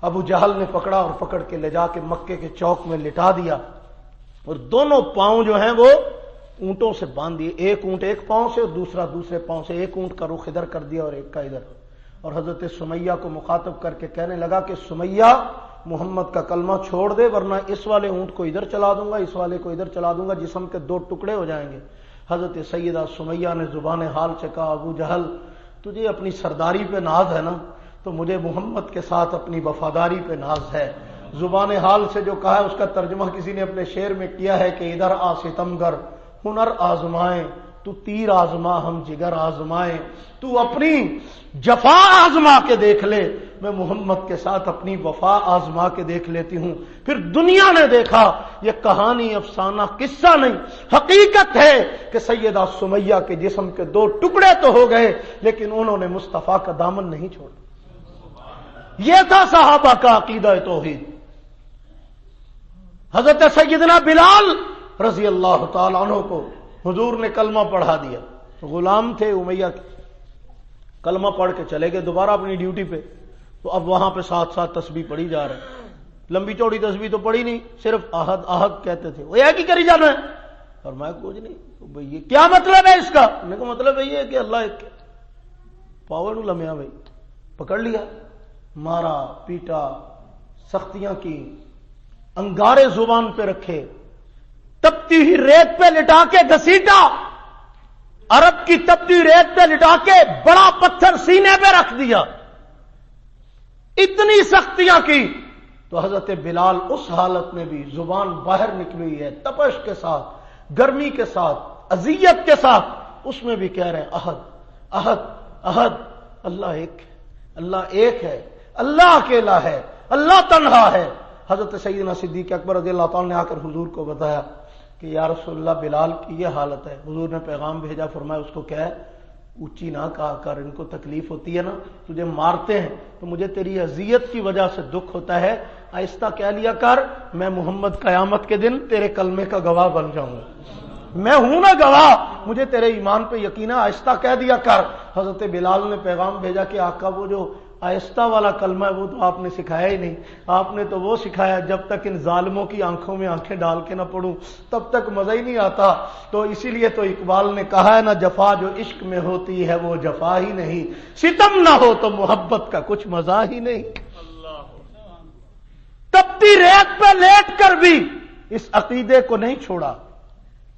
ابو جہل نے پکڑا اور پکڑ کے لے جا کے مکے کے چوک میں لٹا دیا, اور دونوں پاؤں جو ہیں وہ اونٹوں سے باندھ دیے, ایک اونٹ ایک پاؤں سے اور دوسرا دوسرے پاؤں سے, ایک اونٹ کا رخ ادھر کر دیا اور ایک کا ادھر. اور حضرت سمیہ کو مخاطب کر کے کہنے لگا کہ سمیہ محمد کا کلمہ چھوڑ دے ورنہ اس والے اونٹ کو ادھر چلا دوں گا, اس والے کو ادھر چلا دوں گا, جسم کے دو ٹکڑے ہو جائیں گے. حضرت سیدہ سمیہ نے زبان حال سے کہا, ابو جہل تجھے اپنی سرداری پہ ناز ہے نا, تو مجھے محمد کے ساتھ اپنی وفاداری پہ ناز ہے. زبان حال سے جو کہا ہے اس کا ترجمہ کسی نے اپنے شعر میں کیا ہے کہ ادھر آ ستمگر ہنر آزمائیں, تو تیر آزما ہم جگر آزمائیں. تو اپنی جفا آزما کے دیکھ لے, میں محمد کے ساتھ اپنی وفا آزما کے دیکھ لیتی ہوں. پھر دنیا نے دیکھا یہ کہانی افسانہ قصہ نہیں, حقیقت ہے کہ سیدہ سمیہ کے جسم کے دو ٹکڑے تو ہو گئے لیکن انہوں نے مصطفیٰ کا دامن نہیں چھوڑا. یہ تھا صحابہ کا عقیدہ توحید. حضرت سیدنا بلال رضی اللہ تعالی عنہ کو حضور نے کلمہ پڑھا دیا, غلام تھے امیہ کے, کلمہ پڑھ کے چلے گئے دوبارہ اپنی ڈیوٹی پہ. تو اب وہاں پہ ساتھ ساتھ تسبیح پڑھی جا رہے ہیں, لمبی چوڑی تسبیح تو پڑھی نہیں, صرف احد احد کہتے تھے. وہ ایک ہی کری جانا ہے, اور میں کچھ نہیں. بھئی یہ کیا مطلب ہے اس کا؟ میں کو مطلب یہ ہے کہ اللہ ایک پاور لمیا, بھائی پکڑ لیا, مارا پیٹا, سختیاں کی, انگارے زبان پہ رکھے, تپتی ہی ریت پہ لٹا کے گھسیٹا, عرب کی تپتی ریت پہ لٹا کے بڑا پتھر سینے پہ رکھ دیا, اتنی سختیاں کی. تو حضرت بلال اس حالت میں بھی زبان باہر نکلی ہے, تپش کے ساتھ, گرمی کے ساتھ, اذیت کے ساتھ, اس میں بھی کہہ رہے ہیں احد احد احد, اللہ ایک ہے, اللہ ایک ہے, اللہ اکیلا ہے, اللہ تنہا ہے. حضرت سیدنا صدیق اکبر رضی اللہ تعالیٰ نے آ کر حضور کو بتایا کہ یا رسول اللہ بلال کی یہ حالت ہے. حضور نے پیغام بھیجا, فرمایا اس کو کہہ اونچی نہ کہا کر, ان کو تکلیف ہوتی ہے نا, تجھے مارتے ہیں تو مجھے تیری اذیت کی وجہ سے دکھ ہوتا ہے, آہستہ کہہ لیا کر, میں محمد قیامت کے دن تیرے کلمے کا گواہ بن جاؤں گا, میں ہوں نا گواہ, مجھے تیرے ایمان پہ یقین ہے, آہستہ کہہ دیا کر. حضرت بلال نے پیغام بھیجا کہ آقا وہ جو آہستہ والا کلمہ ہے وہ تو آپ نے سکھایا ہی نہیں, آپ نے تو وہ سکھایا جب تک ان ظالموں کی آنکھوں میں آنکھیں ڈال کے نہ پڑوں تب تک مزہ ہی نہیں آتا. تو اسی لیے تو اقبال نے کہا ہے نا, جفا جو عشق میں ہوتی ہے وہ جفا ہی نہیں, ستم نہ ہو تو محبت کا کچھ مزہ ہی نہیں. تپتی ریت پہ لیٹ کر بھی اس عقیدے کو نہیں چھوڑا,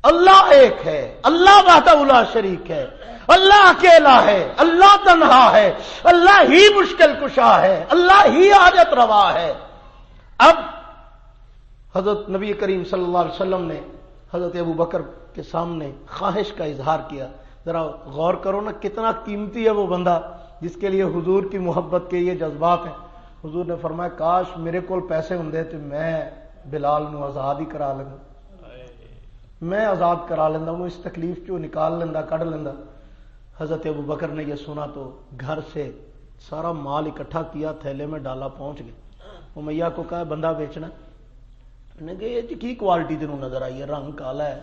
اللہ ایک ہے، اللہ وحدہ لا شریک ہے، اللہ اکیلا ہے، اللہ تنہا ہے، اللہ ہی مشکل کشا ہے، اللہ ہی حاجت روا ہے۔ اب حضرت نبی کریم صلی اللہ علیہ وسلم نے حضرت ابو بکر کے سامنے خواہش کا اظہار کیا۔ ذرا غور کرو نا، کتنا قیمتی ہے وہ بندہ جس کے لیے حضور کی محبت کے یہ جذبات ہیں۔ حضور نے فرمایا کاش میرے کول پیسے ہوندے تو میں بلال نو آزاد ہی کرا لینا، میں آزاد کرا لینا، وہ اس تکلیف چوں نکال لینا، کڈ لینا۔ حضرت ابو بکر نے یہ سنا تو گھر سے سارا مال اکٹھا کیا، تھیلے میں ڈالا، پہنچ گئے۔ امیہ کو کہا بندہ بیچنا، انہوں نے کہا یہ کی کوالٹی تینوں نظر آئی ہے، رنگ کالا ہے،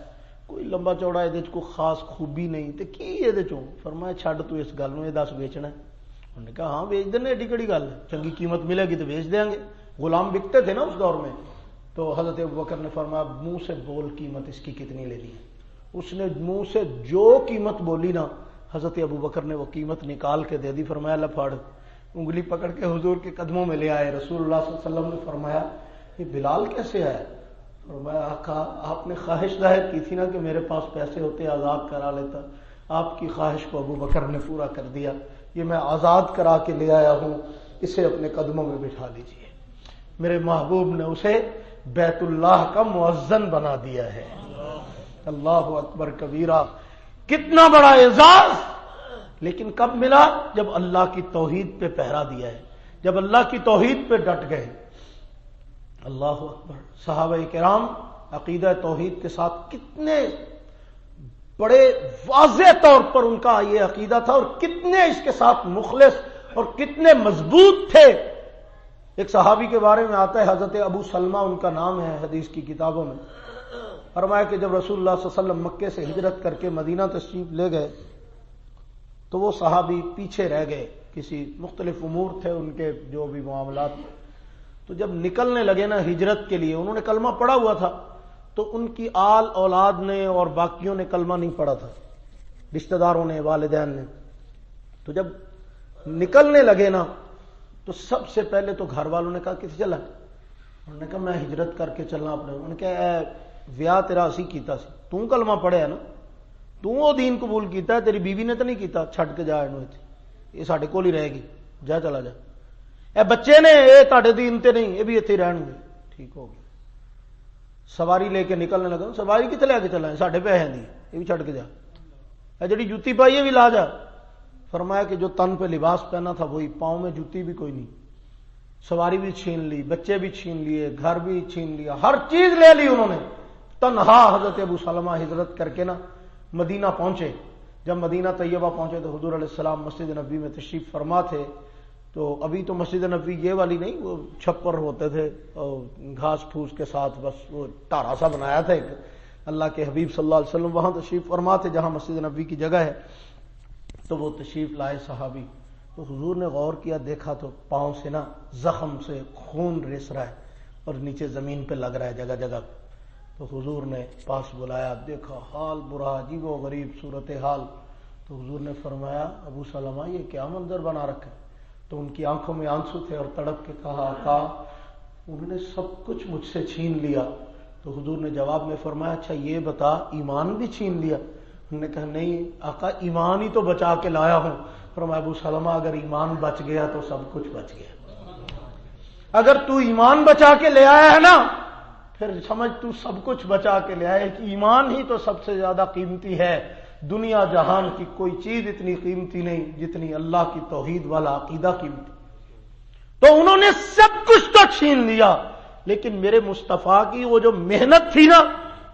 کوئی لمبا چوڑا یہ کوئی خاص خوبی نہیں، تو کی یہ چوں؟ فرمایا چھڈ تو اس گل نو، یہ دس بیچنا ہے؟ انہوں نے کہا ہاں بیچ دینا، ایڈی کڑی گل ہے، چنگی قیمت ملے گی تو بیچ دیں گے، غلام بکتے تھے نا اس دور میں۔ تو حضرت ابوبکر نے فرمایا منہ سے بول قیمت اس کی کتنی لینی ہے۔ اس نے منہ سے جو قیمت بولی نا، حضرت ابوبکر نے وہ قیمت نکال کے دے دی۔ فرمایا اللہ پھاڑ، انگلی پکڑ کے حضور کے قدموں میں لے آئے۔ رسول اللہ صلی اللہ علیہ وسلم نے فرمایا یہ بلال کیسے آیا؟ فرمایا آقا آپ نے خواہش ظاہر کی تھی نا کہ میرے پاس پیسے ہوتے آزاد کرا لیتا، آپ کی خواہش کو ابوبکر نے پورا کر دیا، یہ میں آزاد کرا کے لے آیا ہوں، اسے اپنے قدموں میں بٹھا لیجیے۔ میرے محبوب نے اسے بیت اللہ کا مؤذن بنا دیا ہے۔ اللہ اکبر کبیرہ، کتنا بڑا اعزاز! لیکن کب ملا؟ جب اللہ کی توحید پہ پہرا دیا ہے، جب اللہ کی توحید پہ ڈٹ گئے۔ اللہ اکبر! صحابہ کرام عقیدہ توحید کے ساتھ کتنے بڑے واضح طور پر ان کا یہ عقیدہ تھا، اور کتنے اس کے ساتھ مخلص اور کتنے مضبوط تھے۔ ایک صحابی کے بارے میں آتا ہے، حضرت ابو سلمہ ان کا نام ہے حدیث کی کتابوں میں۔ فرمایا کہ جب رسول اللہ صلی اللہ علیہ وسلم مکے سے ہجرت کر کے مدینہ تشریف لے گئے تو وہ صحابی پیچھے رہ گئے، کسی مختلف امور تھے ان کے جو بھی معاملات۔ تو جب نکلنے لگے نا ہجرت کے لیے، انہوں نے کلمہ پڑھا ہوا تھا، تو ان کی آل اولاد نے اور باقیوں نے کلمہ نہیں پڑھا تھا، رشتہ داروں نے، والدین نے۔ تو جب نکلنے لگے نا تو سب سے پہلے تو گھر والوں نے کہا کسی چلا؟ انہوں نے کہا میں ہجرت کر کے چلنا اپنے۔ انہوں نے کہا اے ویاہ تیرا اسی کیتا سی، تو کلمہ پڑھیا نا، تو وہ دین قبول کیتا ہے، تیری بیوی نے تو نہیں کیتا، چھڈ کے جا اینو، یہ ساڈے کول ہی رہے گی، جا چلا جا۔ اے بچے نے یہ تہاڈے دین تے نہیں، یہ بھی اتنے رہن گے۔ ٹھیک ہو گیا۔ سواری لے کے نکلنے لگا، سواری کتنے لے کے چلا ہے؟ ساڈے پیسے دی، یہ بھی چھڈ کے جا۔ اے جڑی جوتی پائی ہے بھی لا جا۔ فرمایا کہ جو تن پہ لباس پہنا تھا وہی، پاؤں میں جوتی بھی کوئی نہیں، سواری بھی چھین لی، بچے بھی چھین لیے، گھر بھی چھین لیا، ہر چیز لے لی انہوں نے۔ تنہا حضرت ابو سلمہ ہجرت کر کے نا مدینہ پہنچے۔ جب مدینہ طیبہ پہنچے تو حضور علیہ السلام مسجد نبوی میں تشریف فرما تھے۔ تو ابھی تو مسجد نبوی یہ والی نہیں، وہ چھپر ہوتے تھے اور گھاس پھوس کے ساتھ، بس وہ ٹارا سا بنایا تھا ایک۔ اللہ کے حبیب صلی اللہ علیہ وسلم وہاں تشریف فرما تھے جہاں مسجد نبوی کی جگہ ہے۔ تو وہ تشریف لائے صحابی، تو حضور نے غور کیا، دیکھا تو پاؤں سے نا زخم سے خون رس رہا ہے اور نیچے زمین پہ لگ رہا ہے جگہ جگہ۔ تو حضور نے پاس بلایا، دیکھا حال برا، عجیب و غریب صورتحال۔ تو حضور نے فرمایا ابو سلمہ یہ کیا منظر بنا رکھا ہے؟ تو ان کی آنکھوں میں آنسو تھے اور تڑپ کے کہا آقا انہوں نے سب کچھ مجھ سے چھین لیا۔ تو حضور نے جواب میں فرمایا اچھا یہ بتا ایمان بھی چھین لیا؟ انہوں نے کہا نہیں آقا ایمان ہی تو بچا کے لایا ہوں۔ فرمایا ابو سلمہ اگر ایمان بچ گیا تو سب کچھ بچ گیا، اگر تو ایمان بچا کے لے آیا ہے نا پھر سمجھ تو سب کچھ بچا کے لے آئے کہ ایمان ہی تو سب سے زیادہ قیمتی ہے۔ دنیا جہان کی کوئی چیز اتنی قیمتی نہیں جتنی اللہ کی توحید والا عقیدہ قیمتی۔ تو انہوں نے سب کچھ تو چھین لیا، لیکن میرے مصطفیٰ کی وہ جو محنت تھی نا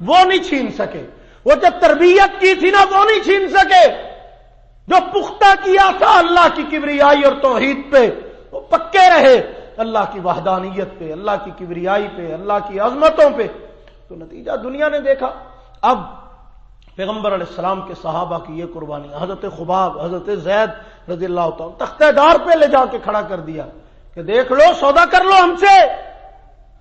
وہ نہیں چھین سکے، وہ جو تربیت کی تھی نا وہ نہیں چھین سکے، جو پختہ کیا تھا اللہ کی کبریائی اور توحید پہ، وہ پکے رہے اللہ کی وحدانیت پہ، اللہ کی کبریائی پہ، اللہ کی عظمتوں پہ۔ تو نتیجہ دنیا نے دیکھا۔ اب پیغمبر علیہ السلام کے صحابہ کی یہ قربانی، حضرت خباب، حضرت زید رضی اللہ تعالیٰ تختہ دار پہ لے جا کے کھڑا کر دیا کہ دیکھ لو سودا کر لو ہم سے،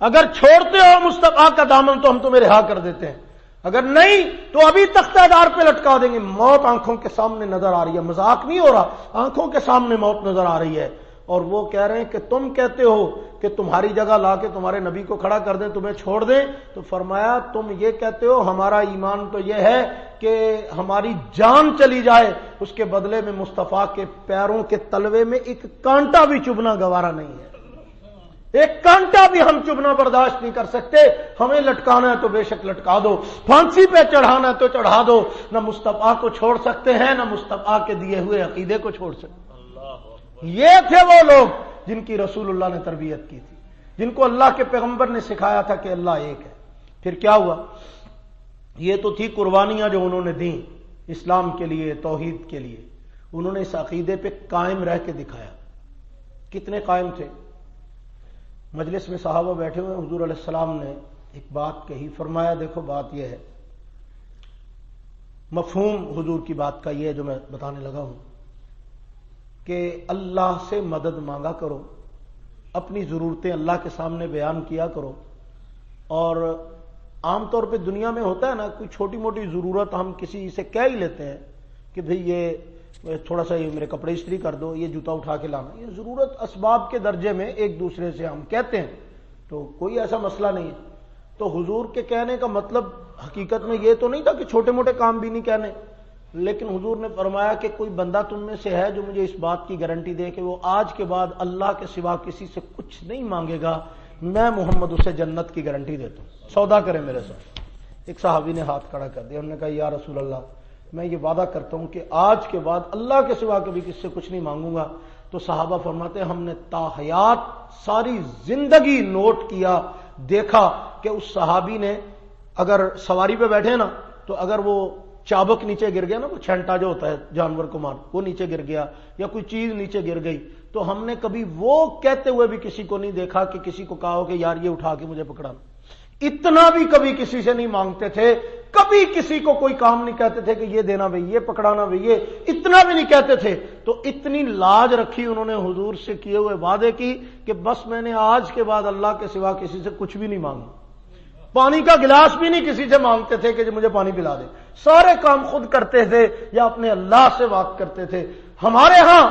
اگر چھوڑتے ہو مصطفیٰ کا دامن تو ہم تمہیں رہا کر دیتے ہیں، اگر نہیں تو ابھی تختہ دار پہ لٹکا دیں گے۔ موت آنکھوں کے سامنے نظر آ رہی ہے، مذاق نہیں ہو رہا، آنکھوں کے سامنے موت نظر آ رہی ہے۔ اور وہ کہہ رہے ہیں کہ تم کہتے ہو کہ تمہاری جگہ لا کے تمہارے نبی کو کھڑا کر دیں، تمہیں چھوڑ دیں، تو فرمایا تم یہ کہتے ہو، ہمارا ایمان تو یہ ہے کہ ہماری جان چلی جائے اس کے بدلے میں مصطفیٰ کے پیروں کے تلوے میں ایک کانٹا بھی چبھنا گوارا نہیں ہے، ایک کانٹا بھی ہم چبھنا برداشت نہیں کر سکتے، ہمیں لٹکانا ہے تو بے شک لٹکا دو، پھانسی پہ چڑھانا ہے تو چڑھا دو، نہ مصطفیٰ کو چھوڑ سکتے ہیں نہ مصطفیٰ کے دیے ہوئے عقیدے کو چھوڑ سکتے۔ یہ تھے وہ لوگ جن کی رسول اللہ نے تربیت کی تھی، جن کو اللہ کے پیغمبر نے سکھایا تھا کہ اللہ ایک ہے۔ پھر کیا ہوا؟ یہ تو تھی قربانیاں جو انہوں نے دیں اسلام کے لیے، توحید کے لیے، انہوں نے اس عقیدے پہ قائم رہ کے دکھایا۔ کتنے قائم تھے؟ مجلس میں صحابہ بیٹھے ہوئے، حضور علیہ السلام نے ایک بات کہی، فرمایا دیکھو بات یہ ہے، مفہوم حضور کی بات کا یہ ہے جو میں بتانے لگا ہوں کہ اللہ سے مدد مانگا کرو، اپنی ضرورتیں اللہ کے سامنے بیان کیا کرو، اور عام طور پہ دنیا میں ہوتا ہے نا، کوئی چھوٹی موٹی ضرورت ہم کسی سے کہہ ہی لیتے ہیں کہ بھئی یہ تھوڑا سا یہ میرے کپڑے استری کر دو، یہ جوتا اٹھا کے لانا، یہ ضرورت اسباب کے درجے میں ایک دوسرے سے ہم کہتے ہیں، تو کوئی ایسا مسئلہ نہیں ہے۔ تو حضور کے کہنے کا مطلب حقیقت میں یہ تو نہیں تھا کہ چھوٹے موٹے کام بھی نہیں کہنے، لیکن حضور نے فرمایا کہ کوئی بندہ تم میں سے ہے جو مجھے اس بات کی گارنٹی دے کہ وہ آج کے بعد اللہ کے سوا کسی سے کچھ نہیں مانگے گا، میں محمد اسے جنت کی گارنٹی دیتا ہوں، سودا کرے میرے ساتھ۔ ایک صحابی نے ہاتھ کھڑا کر دیا، انہوں نے کہا یا رسول اللہ میں یہ وعدہ کرتا ہوں کہ آج کے بعد اللہ کے سوا کبھی کسی سے کچھ نہیں مانگوں گا۔ تو صحابہ فرماتے ہیں ہم نے تاحیات ساری زندگی نوٹ کیا، دیکھا کہ اس صحابی نے اگر سواری پہ بیٹھے نا تو اگر وہ چابک نیچے گر گیا نا، وہ چھنٹا جو ہوتا ہے جانور کو مار، وہ نیچے گر گیا یا کوئی چیز نیچے گر گئی، تو ہم نے کبھی وہ کہتے ہوئے بھی کسی کو نہیں دیکھا کہ کسی کو کہا ہو کہ یار یہ اٹھا کے مجھے پکڑانا۔ اتنا بھی کبھی کسی سے نہیں مانگتے تھے، کبھی کسی کو کوئی کام نہیں کہتے تھے کہ یہ دینا بھئی، یہ پکڑانا بھئی، یہ اتنا بھی نہیں کہتے تھے۔ تو اتنی لاج رکھی انہوں نے حضور سے کیے ہوئے وعدے کی کہ بس میں نے آج کے بعد اللہ کے سوا کسی سے کچھ بھی نہیں مانگا، پانی کا گلاس بھی نہیں کسی سے مانگتے تھے کہ مجھے پانی پلا دے، سارے کام خود کرتے تھے یا اپنے اللہ سے بات کرتے تھے۔ ہمارے ہاں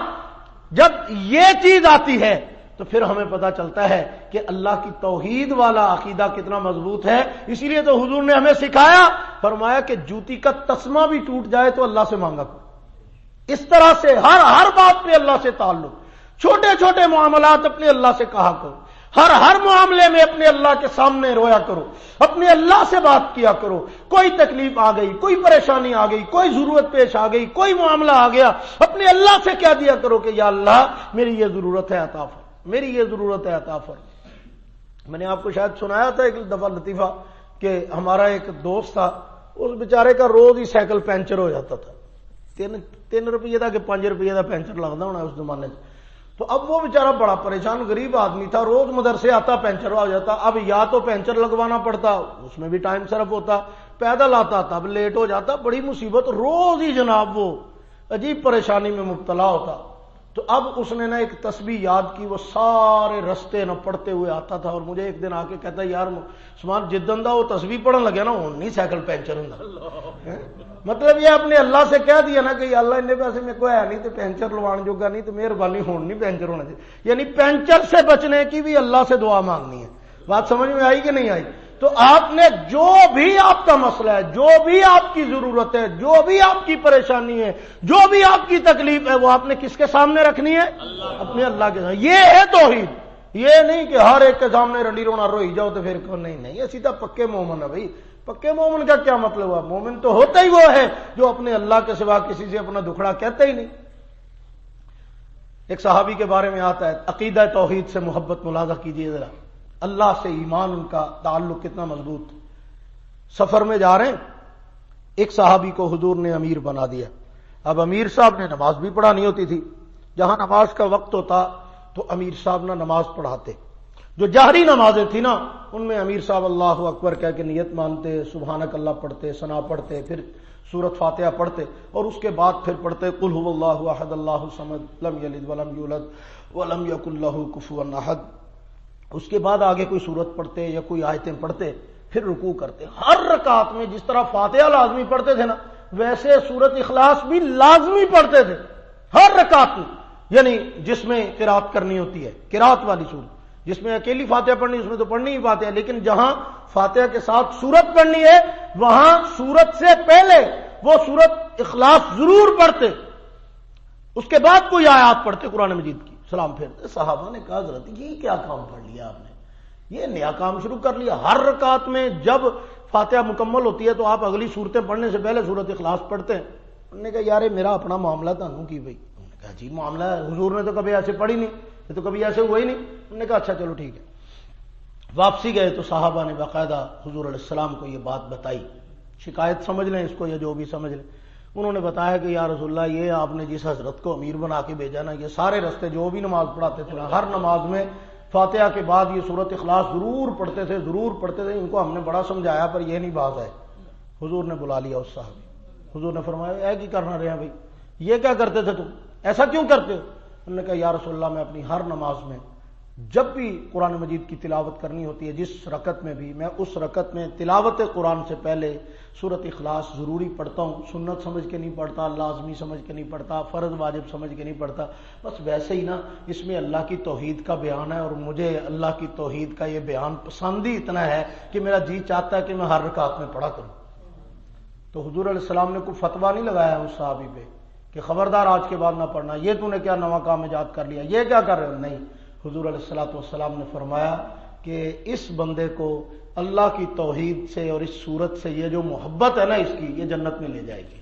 جب یہ چیز آتی ہے تو پھر ہمیں پتا چلتا ہے کہ اللہ کی توحید والا عقیدہ کتنا مضبوط ہے۔ اسی لیے تو حضور نے ہمیں سکھایا، فرمایا کہ جوتی کا تسمہ بھی ٹوٹ جائے تو اللہ سے مانگا کرو۔ اس طرح سے ہر بات پہ اللہ سے تعلق، چھوٹے چھوٹے معاملات اپنے اللہ سے کہا کرو، ہر معاملے میں اپنے اللہ کے سامنے رویا کرو، اپنے اللہ سے بات کیا کرو۔ کوئی تکلیف آ گئی، کوئی پریشانی آ گئی، کوئی ضرورت پیش آ گئی، کوئی معاملہ آ گیا، اپنے اللہ سے کہہ دیا کرو کہ یا اللہ میری یہ ضرورت ہے عطا فرما، میری یہ ضرورت ہے عطا فرما۔ میں نے آپ کو شاید سنایا تھا ایک دفعہ لطیفہ کہ ہمارا ایک دوست تھا، اس بیچارے کا روز ہی سائیکل پینچر ہو جاتا تھا، 3 روپیے کا کہ 5 روپیے کا پینچر لگتا ہونا اس زمانے سے۔ تو اب وہ بیچارہ بڑا پریشان غریب آدمی تھا، روز مدرسے آتا پینچر ہو جاتا، اب یا تو پینچر لگوانا پڑتا، اس میں بھی ٹائم صرف ہوتا، پیدل آتا تب لیٹ ہو جاتا، بڑی مصیبت، روز ہی جناب وہ عجیب پریشانی میں مبتلا ہوتا۔ تو اب اس نے نا ایک تسبیح یاد کی، وہ سارے رستے نہ پڑھتے ہوئے آتا تھا، اور مجھے ایک دن آ کے کہتا ہے یار سمان جدن دا وہ تسبیح پڑھن لگے نا ہوں نہیں سائیکل پینچر ہوں۔ مطلب یہ اپنے اللہ سے کہہ دیا نا کہ یا اللہ اتنے پیسے میرے کو ہے نہیں تو پینچر لوان جوگا نہیں، تو مہربانی ہون نہیں پینچر ہونا چاہیے، یعنی پینچر سے بچنے کی بھی اللہ سے دعا مانگنی ہے۔ بات سمجھ میں آئی کہ نہیں آئی؟ تو آپ نے جو بھی آپ کا مسئلہ ہے، جو بھی آپ کی ضرورت ہے، جو بھی آپ کی پریشانی ہے، جو بھی آپ کی تکلیف ہے، وہ آپ نے کس کے سامنے رکھنی ہے؟ اپنے اللہ کے سامنے۔ یہ ہے توحید، یہ نہیں کہ ہر ایک کے سامنے رنڈی رونا روئی جاؤ تو پھر نہیں، یہ سیدھا پکے مومن ہے بھائی۔ پکے مومن کا کیا مطلب ہوا؟ مومن تو ہوتا ہی وہ ہے جو اپنے اللہ کے سوا کسی سے اپنا دکھڑا کہتا ہی نہیں۔ ایک صحابی کے بارے میں آتا ہے، عقیدہ توحید سے محبت ملاحظہ کیجئے ذرا، اللہ سے ایمان ان کا تعلق کتنا مضبوط۔ سفر میں جا رہے ہیں، ایک صحابی کو حضور نے امیر بنا دیا۔ اب امیر صاحب نے نماز بھی پڑھانی ہوتی تھی، جہاں نماز کا وقت ہوتا تو امیر صاحب نہ نماز پڑھاتے، جو جہری نمازیں تھی نا ان میں امیر صاحب اللہ اکبر کہہ کے نیت مانتے، سبحانک اللہ پڑھتے، ثنا پڑھتے، پھر سورت فاتحہ پڑھتے، اور اس کے بعد پھر پڑھتے قل هو اللہ احد اللہ الصمد لم یلد ولم یولد ولم یکن لہ کفوا احد۔ اس کے بعد آگے کوئی سورت پڑھتے یا کوئی آیتیں پڑھتے، پھر رکوع کرتے۔ ہر رکعت میں جس طرح فاتحہ لازمی پڑھتے تھے نا، ویسے سورت اخلاص بھی لازمی پڑھتے تھے ہر رکعت میں۔ یعنی جس میں قرات کرنی ہوتی ہے، قرات والی صورت، جس میں اکیلی فاتحہ پڑھنی، اس میں تو پڑھنی ہی فاتحہ، لیکن جہاں فاتحہ کے ساتھ سورت پڑھنی ہے وہاں سورت سے پہلے وہ سورت اخلاص ضرور پڑھتے، اس کے بعد کوئی آیات پڑھتے قرآن مجید کی، سلام پھیرتے۔ صحابہ نے کہا حضرت یہ کیا کام پڑھ لیا آپ نے، یہ نیا کام شروع کر لیا، ہر رکعت میں جب فاتحہ مکمل ہوتی ہے تو آپ اگلی صورتیں پڑھنے سے پہلے سورت اخلاص پڑھتے ہیں۔ انہوں نے کہا یار میرا اپنا معاملہ تھانوں کی بھائی، انہوں نے کہا جی معاملہ ہے، حضور نے تو کبھی ایسے پڑھی نہیں، یہ تو کبھی ایسے ہوا ہی نہیں۔ انہوں نے کہا اچھا چلو ٹھیک ہے۔ واپسی گئے تو صحابہ نے باقاعدہ حضور علیہ السلام کو یہ بات بتائی، شکایت سمجھ لیں اس کو یا جو بھی سمجھ لیں۔ انہوں نے بتایا کہ یا رسول اللہ یہ آپ نے جس حضرت کو امیر بنا کے بھیجا نا، یہ سارے رستے جو بھی نماز پڑھاتے تھے ہر نماز میں فاتحہ کے بعد یہ سورت اخلاص ضرور پڑھتے تھے، ضرور پڑھتے تھے، ان کو ہم نے بڑا سمجھایا پر یہ نہیں باز ہے۔ حضور نے بلا لیا اس صاحب، حضور نے فرمایا اے کی کرنا رہے ہیں بھائی، یہ کیا کرتے تھے تم، ایسا کیوں کرتے ہو؟ انہوں نے کہا یا رسول اللہ میں اپنی ہر نماز میں جب بھی قرآن مجید کی تلاوت کرنی ہوتی ہے، جس رکعت میں بھی، میں اس رکعت میں تلاوت قرآن سے پہلے سورت اخلاص ضروری پڑھتا ہوں، سنت سمجھ کے نہیں پڑھتا، لازمی سمجھ کے نہیں پڑھتا، فرض واجب سمجھ کے نہیں پڑھتا، بس ویسے ہی نا اس میں اللہ کی توحید کا بیان ہے اور مجھے اللہ کی توحید کا یہ بیان پسند ہی اتنا ہے کہ میرا جی چاہتا ہے کہ میں ہر رکعت میں پڑھا کروں۔ تو حضور علیہ السلام نے کوئی فتویٰ نہیں لگایا اس صحابی پہ کہ خبردار آج کے بعد نہ پڑھنا، یہ تو نے کیا نواں کام ایجاد کر لیا، یہ کیا کر رہے ہو؟ نہیں، حضور علیہ الصلوۃ والسلام نے فرمایا کہ اس بندے کو اللہ کی توحید سے اور اس صورت سے یہ جو محبت ہے نا اس کی، یہ جنت میں لے جائے گی۔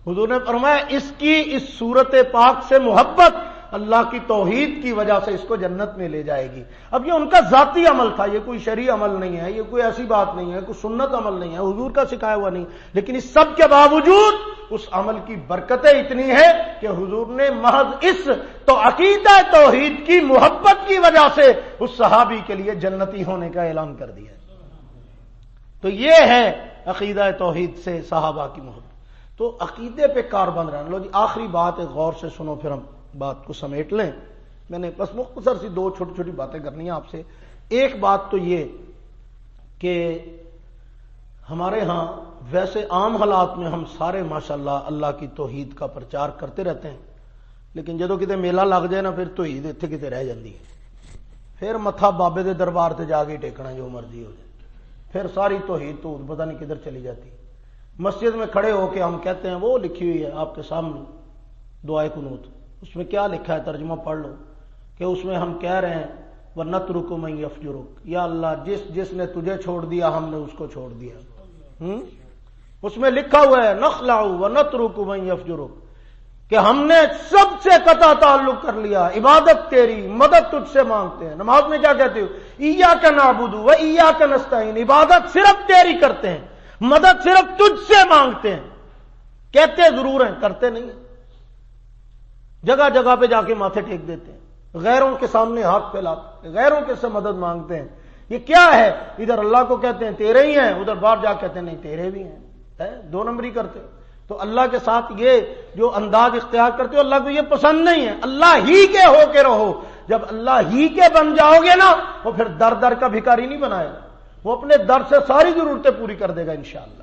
حضور نے فرمایا اس کی اس صورت پاک سے محبت اللہ کی توحید کی وجہ سے اس کو جنت میں لے جائے گی۔ اب یہ ان کا ذاتی عمل تھا، یہ کوئی شرعی عمل نہیں ہے، یہ کوئی ایسی بات نہیں ہے، کوئی سنت عمل نہیں ہے، حضور کا سکھایا ہوا نہیں، لیکن اس سب کے باوجود اس عمل کی برکتیں اتنی ہیں کہ حضور نے محض اس تو عقیدہ توحید کی محبت کی وجہ سے اس صحابی کے لیے جنتی ہونے کا اعلان کر دیا۔ تو یہ ہے عقیدہ توحید سے صحابہ کی محبت۔ تو عقیدے پہ کار بند رہنا۔ لو جی آخری بات ہے، غور سے سنو پھر ہم بات کو سمیٹ لیں۔ میں نے بس مختصر سی دو چھوٹی چھوٹی باتیں کرنی ہیں آپ سے۔ ایک بات تو یہ کہ ہمارے ہاں ویسے عام حالات میں ہم سارے ماشاءاللہ اللہ کی توحید کا پرچار کرتے رہتے ہیں، لیکن جدو کتے میلہ لگ جائے نا پھر توحید اتنے کتے رہ جاندی ہے، پھر متھا بابے دے دربار سے جا کے ٹیکنا جو مرضی ہو جائے، پھر ساری توحید تو پتہ نہیں کدھر چلی جاتی۔ مسجد میں کھڑے ہو کے ہم کہتے ہیں وہ لکھی ہوئی ہے آپ کے سامنے دعائے قنوت، اس میں کیا لکھا ہے ترجمہ پڑھ لو، کہ اس میں ہم کہہ رہے ہیں وَنَتْرُكُ مَن يَفْجُرُكَ، یا اللہ جس نے تجھے چھوڑ دیا ہم نے اس کو چھوڑ دیا۔ اس میں لکھا ہوا ہے نخلع وَنَتْرُكُ مَن يَفْجُرُكَ، کہ ہم نے سب سے قطع تعلق کر لیا، عبادت تیری، مدد تجھ سے مانگتے ہیں۔ نماز میں کیا کہتے ہو؟ ایاک نعبد و ایاک نستعین، عبادت صرف تیری کرتے ہیں، مدد صرف تجھ سے مانگتے ہیں۔ کہتے ضرور ہیں، کرتے نہیں ہیں، جگہ جگہ پہ جا کے ماتھے ٹیک دیتے ہیں، غیروں کے سامنے ہاتھ پھیلاتے ہیں، غیروں کے سے مدد مانگتے ہیں۔ یہ کیا ہے؟ ادھر اللہ کو کہتے ہیں تیرے ہی ہیں، ادھر باہر جا کہتے ہیں نہیں تیرے بھی ہیں، دو نمبری کرتے ہیں۔ تو اللہ کے ساتھ یہ جو انداز اختیار کرتے ہو اللہ کو یہ پسند نہیں ہے۔ اللہ ہی کے ہو کے رہو، جب اللہ ہی کے بن جاؤ گے نا وہ پھر در در کا بھکاری نہیں بنائے گا، وہ اپنے در سے ساری ضرورتیں پوری کر دے گا انشاءاللہ۔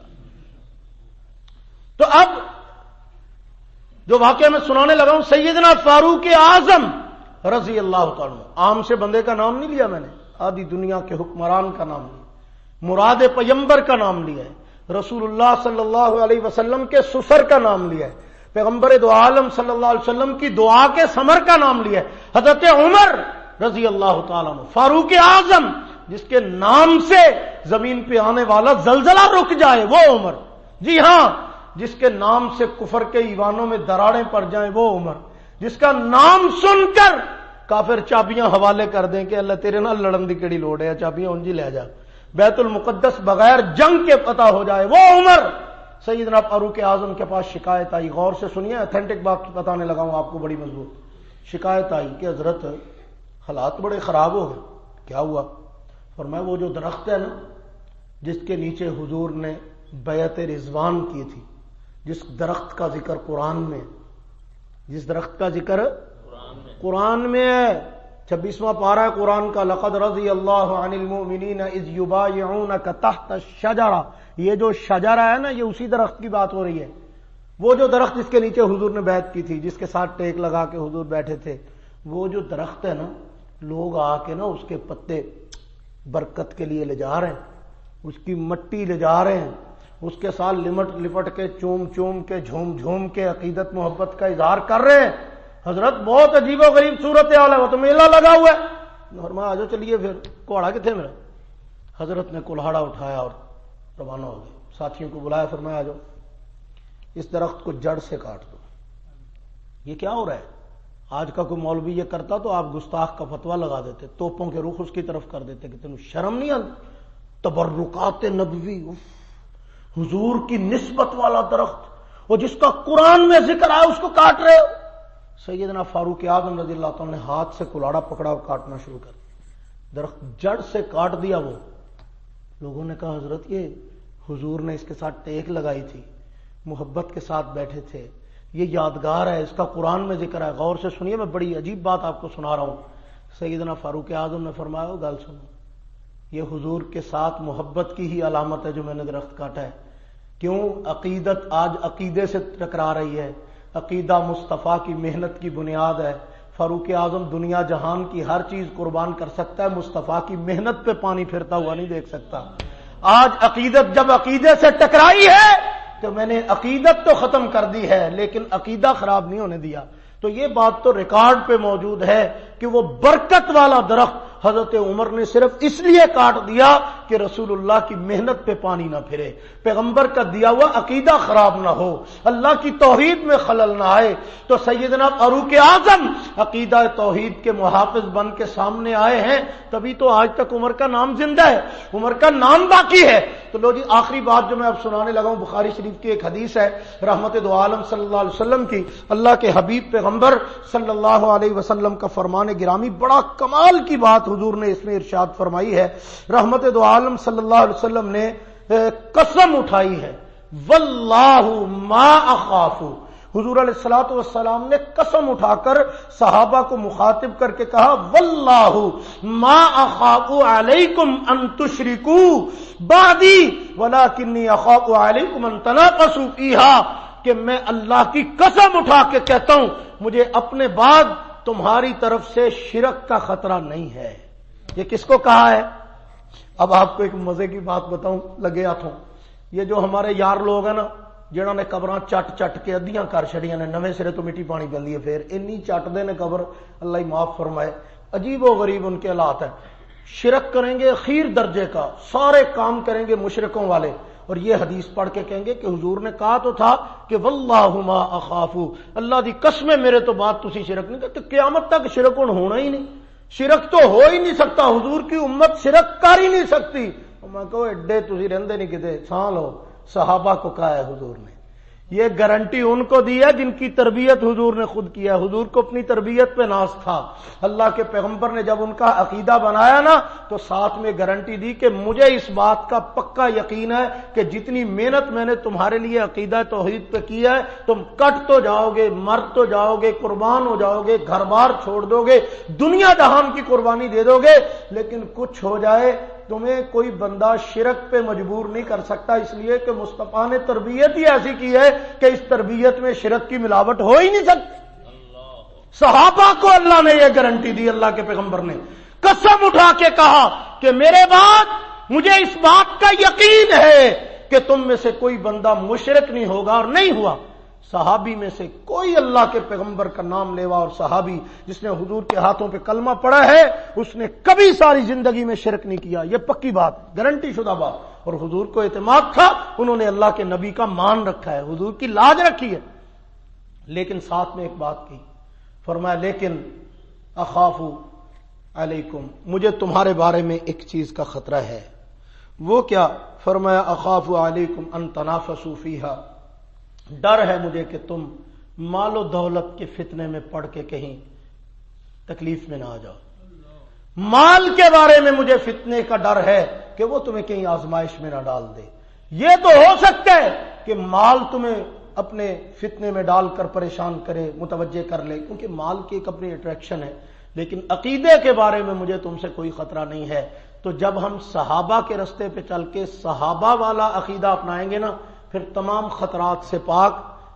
تو اب جو واقعہ میں سنانے لگا ہوں، سیدنا فاروق اعظم رضی اللہ تعالیٰ عنہ، عام سے بندے کا نام نہیں لیا میں نے، آدھی دنیا کے حکمران کا نام لیا، مراد پیمبر کا نام لیا ہے، رسول اللہ صلی اللہ علیہ وسلم کے سفر کا نام لیا ہے، پیغمبر دو عالم صلی اللہ علیہ وسلم کی دعا کے ثمر کا نام لیا ہے، حضرت عمر رضی اللہ تعالیٰ عنہ، فاروق اعظم جس کے نام سے زمین پہ آنے والا زلزلہ رک جائے وہ عمر، جی ہاں جس کے نام سے کفر کے ایوانوں میں دراڑیں پڑ جائیں وہ عمر، جس کا نام سن کر کافر چابیاں حوالے کر دیں کہ اللہ تیرے نال لڑن دی کیڑی لوڑ ہے، چابیاں انجی لے جا، بیت المقدس بغیر جنگ کے پتہ ہو جائے وہ عمر۔ سیدنا فاروق اعظم کے پاس شکایت آئی، غور سے سنیے، اتھینٹک بات بتانے لگا ہوں آپ کو بڑی مضبوط۔ شکایت آئی کہ حضرت حالات بڑے خراب ہو گئے، کیا ہوا؟ فرمایا وہ جو درخت ہے نا جس کے نیچے حضور نے بیعت رضوان کی تھی، جس درخت کا ذکر قرآن میں، جس درخت کا ذکر قرآن میں ہے، 26واں پارہ قرآن کا، لقد رضی اللہ عن المؤمنین اذ یبایعونک تحت الشجرہ، یہ جو شجرہ ہے نا یہ اسی درخت کی بات ہو رہی ہے۔ وہ جو درخت جس کے نیچے حضور نے بیعت کی تھی، جس کے ساتھ ٹیک لگا کے حضور بیٹھے تھے، وہ جو درخت ہے نا، لوگ آ کے نا اس کے پتے برکت کے لیے لے جا رہے ہیں، اس کی مٹی لے جا رہے ہیں، اس کے ساتھ لپٹ کے چوم چوم کے جھوم جھوم کے عقیدت محبت کا اظہار کر رہے ہیں۔ حضرت بہت عجیب و غریب صورتحال ہے، وہ تو میلہ لگا ہوا ہے۔ فرمایا آ جاؤ چلیے، پھر کوڑا کتنے میرا؟ حضرت نے کلہاڑا اٹھایا اور روانہ ہو گئے، ساتھیوں کو بلایا، فرمایا آ جاؤ اس درخت کو جڑ سے کاٹ دو۔ یہ کیا ہو رہا ہے؟ آج کا کوئی مولوی یہ کرتا تو آپ گستاخ کا فتویٰ لگا دیتے، توپوں کے رخ اس کی طرف کر دیتے کہ تمہیں شرم نہیں آتی؟ تبرکات نبوی، حضور کی نسبت والا درخت، اور جس کا قرآن میں ذکر آیا اس کو کاٹ رہے ہو۔ سیدنا فاروق اعظم رضی اللہ تعالیٰ نے ہاتھ سے کلاڑا پکڑا اور کاٹنا شروع کر دیا، درخت جڑ سے کاٹ دیا۔ وہ لوگوں نے کہا حضرت یہ حضور نے اس کے ساتھ ٹیک لگائی تھی، محبت کے ساتھ بیٹھے تھے، یہ یادگار ہے، اس کا قرآن میں ذکر ہے، غور سے سنیے، میں بڑی عجیب بات آپ کو سنا رہا ہوں۔ سیدنا فاروق اعظم نے فرمایا گل سنو، یہ حضور کے ساتھ محبت کی ہی علامت ہے جو میں نے درخت کاٹا ہے۔ کیوں؟ عقیدت آج عقیدے سے ٹکرا رہی ہے، عقیدہ مصطفیٰ کی محنت کی بنیاد ہے۔ فاروق اعظم دنیا جہان کی ہر چیز قربان کر سکتا ہے، مصطفیٰ کی محنت پہ پانی پھرتا ہوا نہیں دیکھ سکتا۔ آج عقیدت جب عقیدے سے ٹکرائی ہے تو میں نے عقیدت تو ختم کر دی ہے لیکن عقیدہ خراب نہیں ہونے دیا۔ تو یہ بات تو ریکارڈ پہ موجود ہے کہ وہ برکت والا درخت حضرت عمر نے صرف اس لیے کاٹ دیا کہ رسول اللہ کی محنت پہ پانی نہ پھرے، پیغمبر کا دیا ہوا عقیدہ خراب نہ ہو، اللہ کی توحید میں خلل نہ آئے۔ تو سیدنا فاروق اعظم عقیدہ توحید کے محافظ بن کے سامنے آئے ہیں، تبھی تو آج تک عمر کا نام زندہ ہے، عمر کا نام باقی ہے۔ تو لو جی آخری بات جو میں اب سنانے لگا ہوں، بخاری شریف کی ایک حدیث ہے رحمت دو عالم صلی اللہ علیہ وسلم کی، اللہ کے حبیب پیغمبر صلی اللہ علیہ وسلم کا فرمان گرامی، بڑا کمال کی بات حضور نے اس میں ارشاد فرمائی ہے۔ رحمت دو عالم صلی اللہ علیہ وسلم نے قسم اٹھائی ہے، واللہ ما اخاف، حضور علیہ الصلوۃ والسلام نے قسم اٹھا کر صحابہ کو مخاطب کر کے کہا، واللہ ما اخاف علیکم ان تشرکوا بعدی ولکنی اخاف علیکم ان تنافسوا فیہا، کہ میں اللہ کی قسم اٹھا کے کہتا ہوں مجھے اپنے بعد تمہاری طرف سے شرک کا خطرہ نہیں ہے۔ یہ کس کو کہا ہے؟ اب آپ کو ایک مزے کی بات بتاؤں لگے ہاتھوں، یہ جو ہمارے یار لوگ ہیں نا جنہوں نے قبراں چٹ چٹ کے ادیاں کر چھڑیاں نے، نویں سرے تو مٹی پانی پہ پھر اینی چٹ دے نے قبر، اللہ ہی معاف فرمائے، عجیب و غریب ان کے حالات ہیں۔ شرک کریں گے اخیر درجے کا، سارے کام کریں گے مشرکوں والے، اور یہ حدیث پڑھ کے کہیں گے کہ حضور نے کہا تو تھا کہ واللہ ما اخاف، اللہ دی قسم میرے تو بات تسی شرک نہیں کرتے، قیامت تک شرک ہونا ہی نہیں، شرک تو ہو ہی نہیں سکتا، حضور کی امت شرک کر ہی نہیں سکتی۔ میں کہو ایڈے تسی رہندے نہیں کتے سان لو، صحابہ کو کہا ہے حضور نے، یہ گارنٹی ان کو دی ہے جن کی تربیت حضور نے خود کیا ہے۔ حضور کو اپنی تربیت پہ ناز تھا، اللہ کے پیغمبر نے جب ان کا عقیدہ بنایا نا تو ساتھ میں گارنٹی دی کہ مجھے اس بات کا پکا یقین ہے کہ جتنی محنت میں نے تمہارے لیے عقیدہ توحید پہ کی ہے، تم کٹ تو جاؤ گے، مر تو جاؤ گے، قربان ہو جاؤ گے، گھر بار چھوڑ دو گے، دنیا جہان کی قربانی دے دو گے، لیکن کچھ ہو جائے تمہیں کوئی بندہ شرک پہ مجبور نہیں کر سکتا، اس لیے کہ مصطفیٰ نے تربیت ہی ایسی کی ہے کہ اس تربیت میں شرک کی ملاوٹ ہو ہی نہیں سکتی۔ صحابہ کو اللہ نے یہ گارنٹی دی، اللہ کے پیغمبر نے قسم اٹھا کے کہا کہ میرے بعد مجھے اس بات کا یقین ہے کہ تم میں سے کوئی بندہ مشرک نہیں ہوگا، اور نہیں ہوا۔ صحابی میں سے کوئی اللہ کے پیغمبر کا نام لیوا اور صحابی جس نے حضور کے ہاتھوں پہ کلمہ پڑھا ہے اس نے کبھی ساری زندگی میں شرک نہیں کیا، یہ پکی بات، گارنٹی شدہ بات، اور حضور کو اعتماد تھا، انہوں نے اللہ کے نبی کا مان رکھا ہے، حضور کی لاج رکھی ہے۔ لیکن ساتھ میں ایک بات کی، فرمایا لیکن اخاف علیکم، مجھے تمہارے بارے میں ایک چیز کا خطرہ ہے۔ وہ کیا؟ فرمایا اخاف علیکم ان تنافسوا فیہا، ڈر ہے مجھے کہ تم مال و دولت کے فتنے میں پڑ کے کہیں تکلیف میں نہ آ جاؤ۔ مال کے بارے میں مجھے فتنے کا ڈر ہے کہ وہ تمہیں کہیں آزمائش میں نہ ڈال دے۔ یہ تو ہو سکتا ہے کہ مال تمہیں اپنے فتنے میں ڈال کر پریشان کرے، متوجہ کر لے، کیونکہ مال کی ایک اپنی اٹریکشن ہے، لیکن عقیدے کے بارے میں مجھے تم سے کوئی خطرہ نہیں ہے۔ تو جب ہم صحابہ کے رستے پہ چل کے صحابہ والا عقیدہ اپنائیں گے نا، پھر تمام خطرات سے پاک،